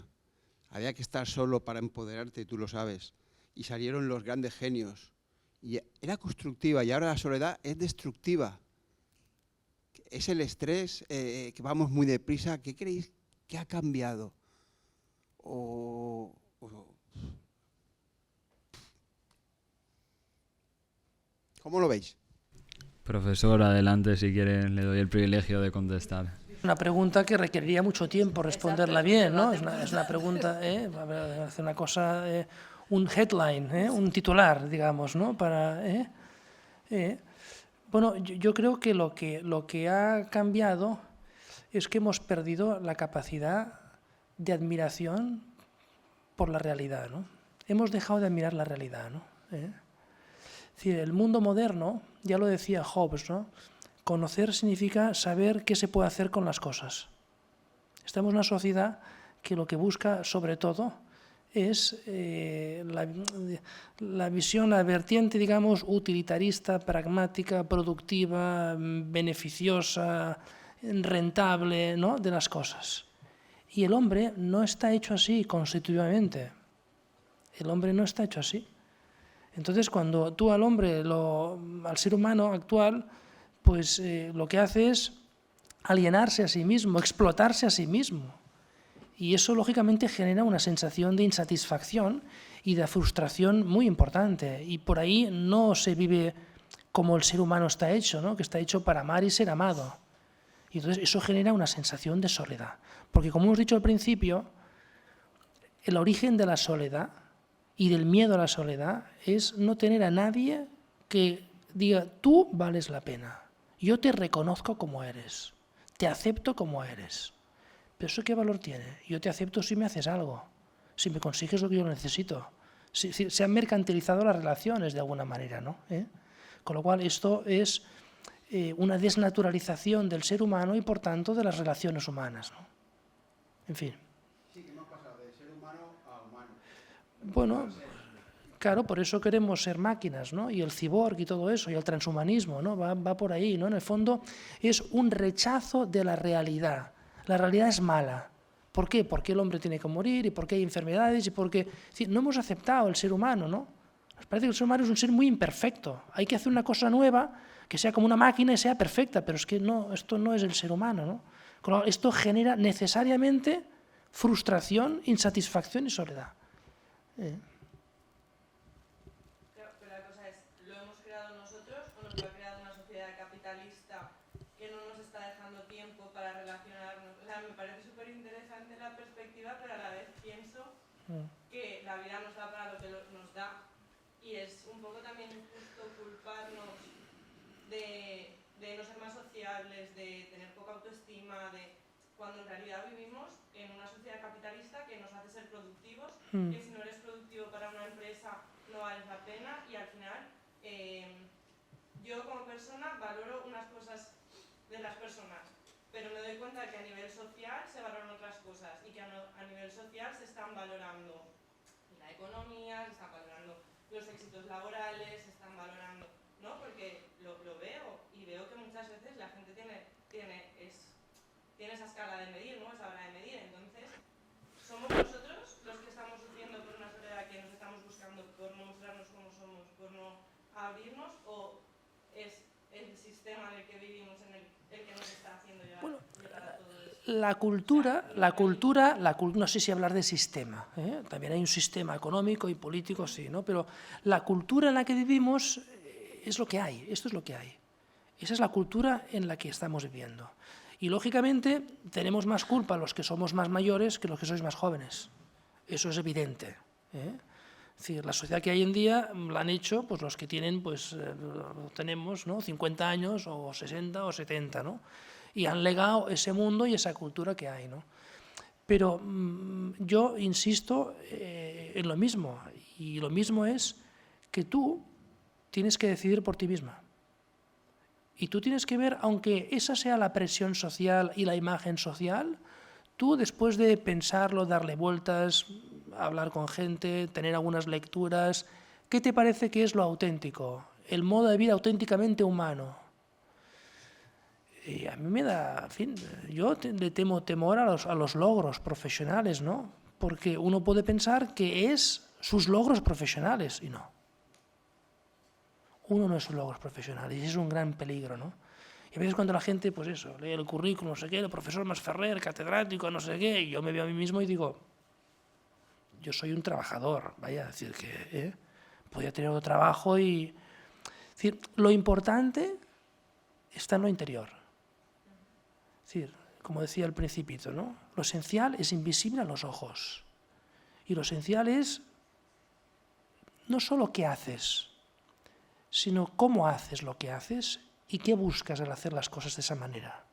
Había que estar solo para empoderarte, tú lo sabes. Y salieron los grandes genios. Y era constructiva y ahora la soledad es destructiva. Es el estrés, que vamos muy deprisa. ¿Qué creéis que ha cambiado? ¿Cómo lo veis? Profesor, adelante, si quiere, le doy el privilegio de contestar. Una pregunta que requeriría mucho tiempo responderla bien, ¿no? Es una pregunta, hacer una cosa, un headline, un titular, digamos, ¿no? Bueno, yo creo que lo que ha cambiado es que hemos perdido la capacidad de admiración por la realidad, ¿no? Hemos dejado de admirar la realidad, ¿no? Es decir, el mundo moderno, ya lo decía Hobbes, ¿no? Conocer significa saber qué se puede hacer con las cosas. Estamos en una sociedad que lo que busca, sobre todo, es la visión, la vertiente, digamos, utilitarista, pragmática, productiva, beneficiosa, rentable, ¿no?, de las cosas. Y el hombre no está hecho así constitutivamente. El hombre no está hecho así. Entonces, cuando tú al hombre, al ser humano actual, pues lo que hace es alienarse a sí mismo, explotarse a sí mismo. Y eso, lógicamente, genera una sensación de insatisfacción y de frustración muy importante. Y por ahí no se vive como el ser humano está hecho, ¿no?, que está hecho para amar y ser amado. Y entonces eso genera una sensación de soledad. Porque, como hemos dicho al principio, el origen de la soledad y del miedo a la soledad es no tener a nadie que diga, tú vales la pena, yo te reconozco como eres, te acepto como eres. ¿Pero eso qué valor tiene? Yo te acepto si me haces algo, si me consigues lo que yo necesito. Se han mercantilizado las relaciones de alguna manera, ¿no? Con lo cual esto es una desnaturalización del ser humano y por tanto de las relaciones humanas, ¿no? En fin. Sí, que hemos pasado de ser humano a humano. Bueno, claro, por eso queremos ser máquinas, ¿no? Y el cyborg y todo eso, y el transhumanismo, ¿no? Va por ahí, ¿no? En el fondo es un rechazo de la realidad. La realidad es mala. ¿Por qué? Porque el hombre tiene que morir y porque hay enfermedades y porque... Es decir, no hemos aceptado el ser humano, ¿no? Nos parece que el ser humano es un ser muy imperfecto. Hay que hacer una cosa nueva que sea como una máquina y sea perfecta, pero es que no, esto no es el ser humano, ¿no? Esto genera necesariamente frustración, insatisfacción y soledad. Pero la cosa es, ¿lo hemos creado nosotros o nos lo ha creado una sociedad capitalista que no nos está dejando tiempo para relacionarnos? O sea, me parece súper interesante la perspectiva, pero a la vez pienso que la vida nos da para lo que nos da y es un poco también injusto culparnos de no ser más sociables, de tener poca autoestima, cuando en realidad vivimos en una sociedad capitalista que nos hace ser productivos, que si no eres productivo para una empresa no vales la pena y al final yo como persona valoro unas cosas de las personas, pero me doy cuenta de que a nivel social se valoran otras cosas y que a nivel social se están valorando la economía, se están valorando los éxitos laborales, se están valorando, ¿no? Porque lo veo y veo que muchas veces la gente tiene esa escala de medir, ¿no? Esa hora de medir. Entonces, ¿somos nosotros los que estamos sufriendo por una soledad que nos estamos buscando por no mostrarnos como somos, por no abrirnos, o es el sistema en el que vivimos el que nos está haciendo llegar a todo esto? No sé si hablar de sistema, ¿eh? También hay un sistema económico y político, sí, ¿no? Pero la cultura en la que vivimos es lo que hay, esto es lo que hay. Esa es la cultura en la que estamos viviendo. Y, lógicamente, tenemos más culpa los que somos más mayores que los que sois más jóvenes. Eso es evidente, ¿eh? Es decir, la sociedad que hay en día la han hecho pues, los que tienen, tenemos, ¿no? 50 años o 60 o 70, ¿no? Y han legado ese mundo y esa cultura que hay, ¿no? Pero yo insisto en lo mismo, y lo mismo es que tú tienes que decidir por ti misma. Y tú tienes que ver, aunque esa sea la presión social y la imagen social, tú después de pensarlo, darle vueltas, hablar con gente, tener algunas lecturas, ¿qué te parece que es lo auténtico? El modo de vida auténticamente humano. Y a mí me da, en fin, yo le temo temor a los logros profesionales, ¿no? Porque uno puede pensar que es sus logros profesionales, y no. Uno no es sus logros profesionales, y es un gran peligro, ¿no? Y a veces cuando la gente, pues eso, lee el currículum, no sé qué, el profesor Masferrer, catedrático, no sé qué, y yo me veo a mí mismo y digo, yo soy un trabajador, vaya, es decir, que podría tener otro trabajo y... Es decir, lo importante está en lo interior. Es decir, como decía el Principito, ¿no? Lo esencial es invisible a los ojos. Y lo esencial es no solo qué haces, sino cómo haces lo que haces y qué buscas al hacer las cosas de esa manera.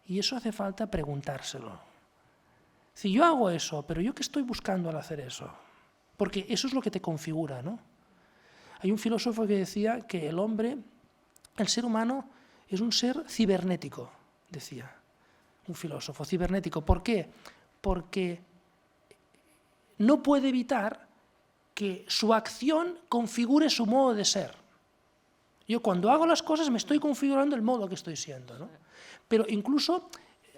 Y eso hace falta preguntárselo. Si yo hago eso, pero ¿yo qué estoy buscando al hacer eso? Porque eso es lo que te configura, ¿no? Hay un filósofo que decía que el ser humano, es un ser cibernético, decía. Un filósofo cibernético. ¿Por qué? Porque no puede evitar que su acción configure su modo de ser. Yo cuando hago las cosas me estoy configurando el modo que estoy siendo, ¿no? Pero incluso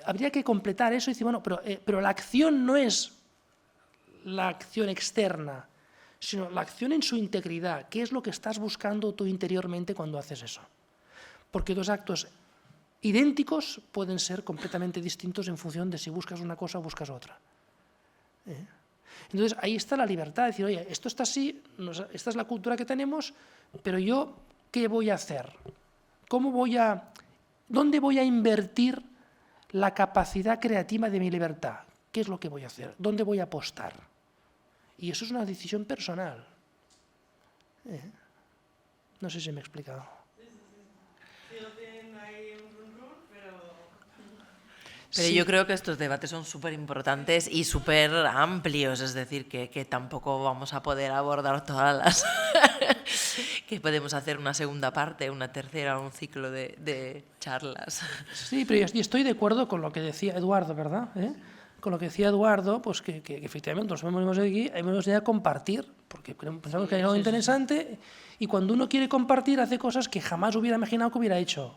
habría que completar eso y decir, bueno, pero la acción no es la acción externa, sino la acción en su integridad. ¿Qué es lo que estás buscando tú interiormente cuando haces eso? Porque dos actos idénticos pueden ser completamente distintos en función de si buscas una cosa o buscas otra. Entonces ahí está la libertad de decir, oye, esto está así, esta es la cultura que tenemos, pero yo, ¿qué voy a hacer? ¿Dónde voy a invertir la capacidad creativa de mi libertad? ¿Qué es lo que voy a hacer? ¿Dónde voy a apostar? Y eso es una decisión personal. No sé si me he explicado. Pero yo creo que estos debates son súper importantes y súper amplios, es decir, que tampoco vamos a poder abordar todas las... que podemos hacer una segunda parte, una tercera, un ciclo de charlas. Sí, pero yo estoy de acuerdo con lo que decía Eduardo, ¿verdad? Con lo que decía Eduardo, pues que efectivamente nos venimos aquí, hemos de compartir, porque pensamos que hay algo interesante, y cuando uno quiere compartir hace cosas que jamás hubiera imaginado que hubiera hecho.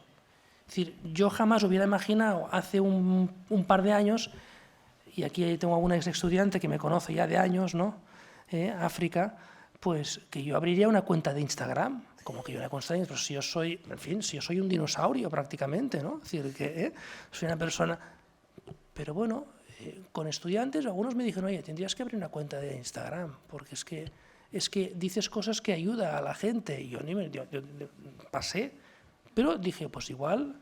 Es decir, yo jamás hubiera imaginado hace un par de años, y aquí tengo alguna ex estudiante que me conoce ya de años, ¿no? África, pues que yo abriría una cuenta de Instagram, como que yo una cuenta de Instagram, pues si yo soy, en fin, si yo soy un dinosaurio prácticamente, ¿no? Es decir, que soy una persona... Pero bueno, con estudiantes, algunos me dijeron, oye, tendrías que abrir una cuenta de Instagram, porque es que dices cosas que ayudan a la gente, y yo pasé... Pero dije, pues igual,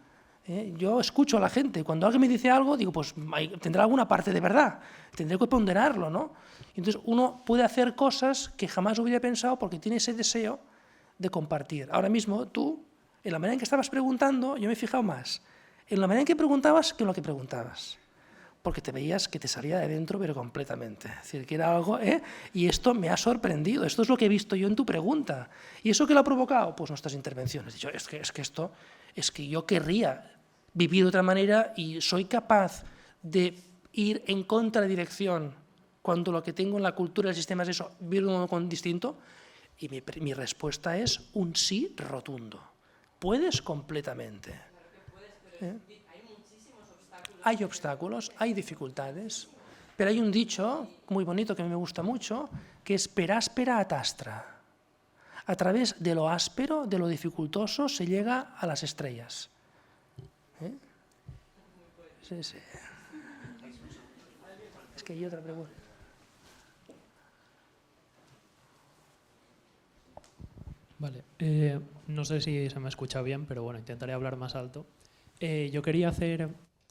yo escucho a la gente. Cuando alguien me dice algo, digo, pues tendrá alguna parte de verdad. Tendré que ponderarlo, ¿no? Entonces uno puede hacer cosas que jamás hubiera pensado porque tiene ese deseo de compartir. Ahora mismo tú, en la manera en que estabas preguntando, yo me he fijado más en la manera en que preguntabas que en lo que preguntabas. Porque te veías que te salía de dentro, pero completamente. Es decir, que era algo... Y esto me ha sorprendido. Esto es lo que he visto yo en tu pregunta. ¿Y eso qué lo ha provocado? Pues nuestras intervenciones. He dicho, es que yo querría vivir de otra manera y soy capaz de ir en contradirección cuando lo que tengo en la cultura del sistema es eso, vivir de un modo distinto. Y mi respuesta es un sí rotundo. puedes completamente. Hay obstáculos, hay dificultades, pero hay un dicho muy bonito que a mí me gusta mucho, que es per aspera ad astra. A través de lo áspero, de lo dificultoso, se llega a las estrellas. Sí, sí. Es que hay otra pregunta. Vale, no sé si se me escucha bien, pero bueno, intentaré hablar más alto. Yo quería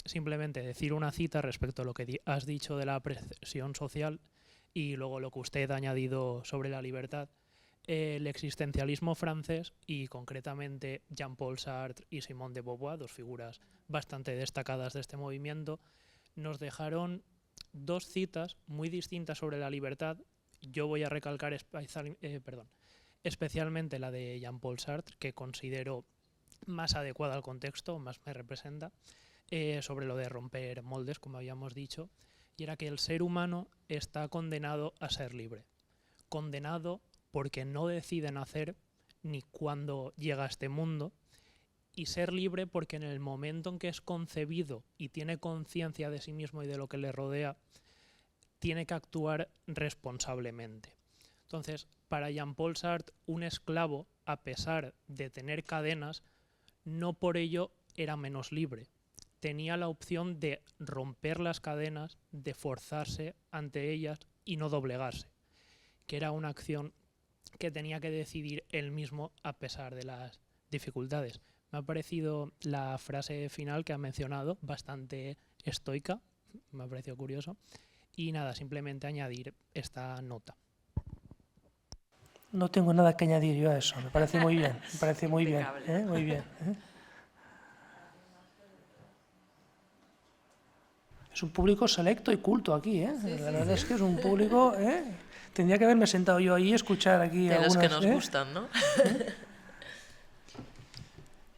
simplemente decir una cita respecto a lo que has dicho de la presión social y luego lo que usted ha añadido sobre la libertad. El existencialismo francés y concretamente Jean-Paul Sartre y Simone de Beauvoir, dos figuras bastante destacadas de este movimiento, nos dejaron dos citas muy distintas sobre la libertad. Yo voy a recalcar especialmente la de Jean-Paul Sartre, que considero más adecuada al contexto, más me representa, sobre lo de romper moldes, como habíamos dicho, y era que el ser humano está condenado a ser libre. Condenado porque no decide nacer ni cuando llega a este mundo, y ser libre porque en el momento en que es concebido y tiene conciencia de sí mismo y de lo que le rodea, tiene que actuar responsablemente. Entonces, para Jean-Paul Sartre, un esclavo, a pesar de tener cadenas, no por ello era menos libre. Tenía la opción de romper las cadenas, de forzarse ante ellas y no doblegarse, que era una acción que tenía que decidir él mismo a pesar de las dificultades. Me ha parecido la frase final que ha mencionado bastante estoica, me ha parecido curioso. Y nada, simplemente añadir esta nota. No tengo nada que añadir yo a eso, me parece muy bien, me parece muy bien, muy bien. Es un público selecto y culto aquí, la verdad es que es un público... Tendría que haberme sentado yo ahí y escuchar aquí de algunas... los que nos gustan, ¿no?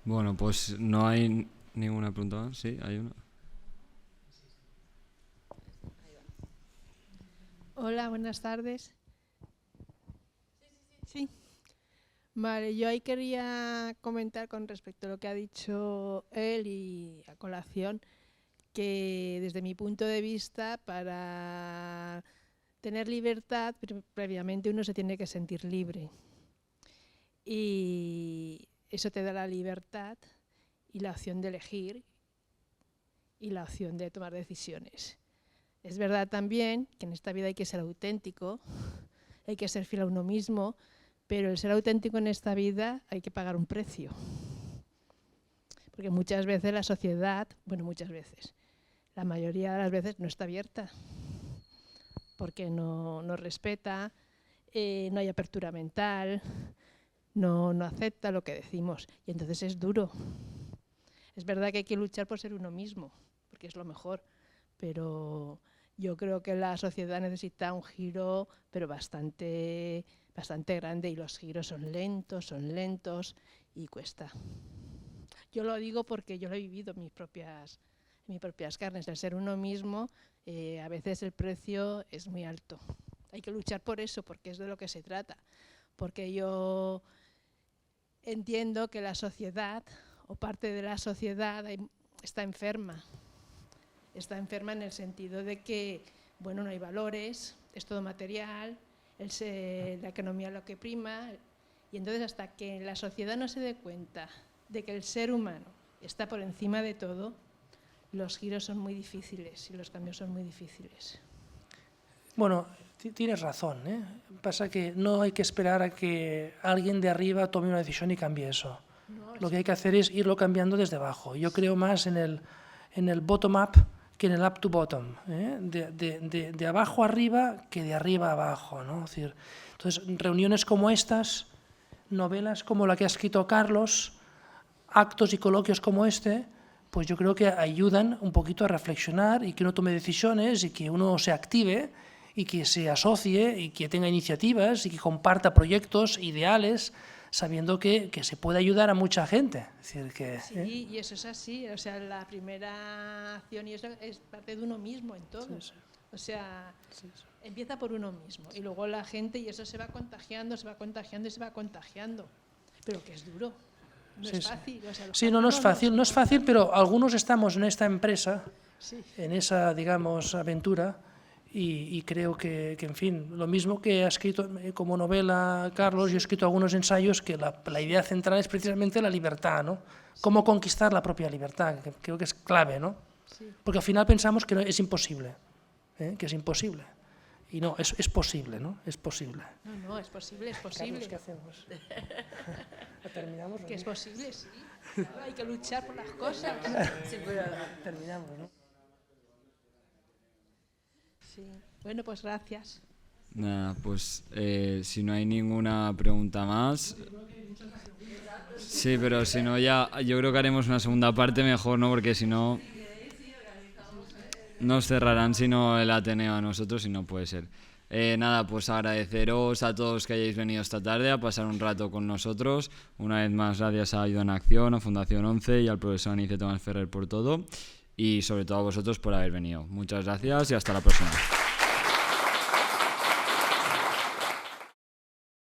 Bueno, pues no hay ninguna pregunta más. Sí, hay una. Hola, buenas tardes. Sí. Vale, yo ahí quería comentar con respecto a lo que ha dicho él y a colación, que desde mi punto de vista, para tener libertad, previamente uno se tiene que sentir libre. Y eso te da la libertad y la opción de elegir y la opción de tomar decisiones. Es verdad también que en esta vida hay que ser auténtico, hay que ser fiel a uno mismo, pero el ser auténtico en esta vida hay que pagar un precio. Porque muchas veces la sociedad, bueno, muchas veces, la mayoría de las veces no está abierta, porque no respeta, no hay apertura mental, no acepta lo que decimos, y entonces es duro. Es verdad que hay que luchar por ser uno mismo, porque es lo mejor, pero yo creo que la sociedad necesita un giro, pero bastante grande, y los giros son lentos y cuesta. Yo lo digo porque yo lo he vivido en mis propias carnes. El ser uno mismo, a veces el precio es muy alto. Hay que luchar por eso, porque es de lo que se trata. Porque yo entiendo que la sociedad, o parte de la sociedad, está enferma. Está enferma en el sentido de que, bueno, no hay valores, es todo material, la economía es lo que prima, y entonces hasta que la sociedad no se dé cuenta de que el ser humano está por encima de todo, los giros son muy difíciles y los cambios son muy difíciles. Bueno, tienes razón, Pasa que no hay que esperar a que alguien de arriba tome una decisión y cambie eso. No, lo que hay que hacer es irlo cambiando desde abajo. Yo creo más en el bottom-up que en el up-to-bottom, de abajo arriba que de arriba abajo, ¿no? Es decir, entonces, reuniones como estas, novelas como la que ha escrito Carlos, actos y coloquios como este, pues yo creo que ayudan un poquito a reflexionar y que uno tome decisiones y que uno se active y que se asocie y que tenga iniciativas y que comparta proyectos, ideales, sabiendo que se puede ayudar a mucha gente. Es decir, que, sí, y eso es así. O sea, la primera acción y eso es parte de uno mismo en todo. Sí, sí. O sea, empieza por uno mismo y luego la gente, y eso se va contagiando y se va contagiando. Pero que es duro. No es fácil. O sea, sí, no es fácil, pero algunos estamos en esta empresa, sí. en esa, digamos, aventura, y creo que, en fin, lo mismo que ha escrito como novela Carlos, yo he escrito algunos ensayos que la idea central es precisamente la libertad, ¿no? Cómo conquistar la propia libertad, que creo que es clave, ¿no? Sí. Porque al final pensamos que es imposible, que es imposible. Y no, es posible, ¿no? Es posible. No, es posible, es posible. Carlos, ¿qué hacemos? ¿Terminamos? Que es posible, sí. Claro, hay que luchar por las cosas. Sí, pero terminamos, ¿no? Sí. Bueno, pues gracias. Nada, pues si no hay ninguna pregunta más... Sí, pero si no ya, yo creo que haremos una segunda parte mejor, ¿no? Porque si no, nos cerrarán sino el Ateneo a nosotros y no puede ser. Nada, pues agradeceros a todos que hayáis venido esta tarde a pasar un rato con nosotros. Una vez más, gracias a Ayuda en Acción, a Fundación 11 y al profesor Aniceto Tomás Ferrer por todo. Y sobre todo a vosotros por haber venido. Muchas gracias y hasta la próxima.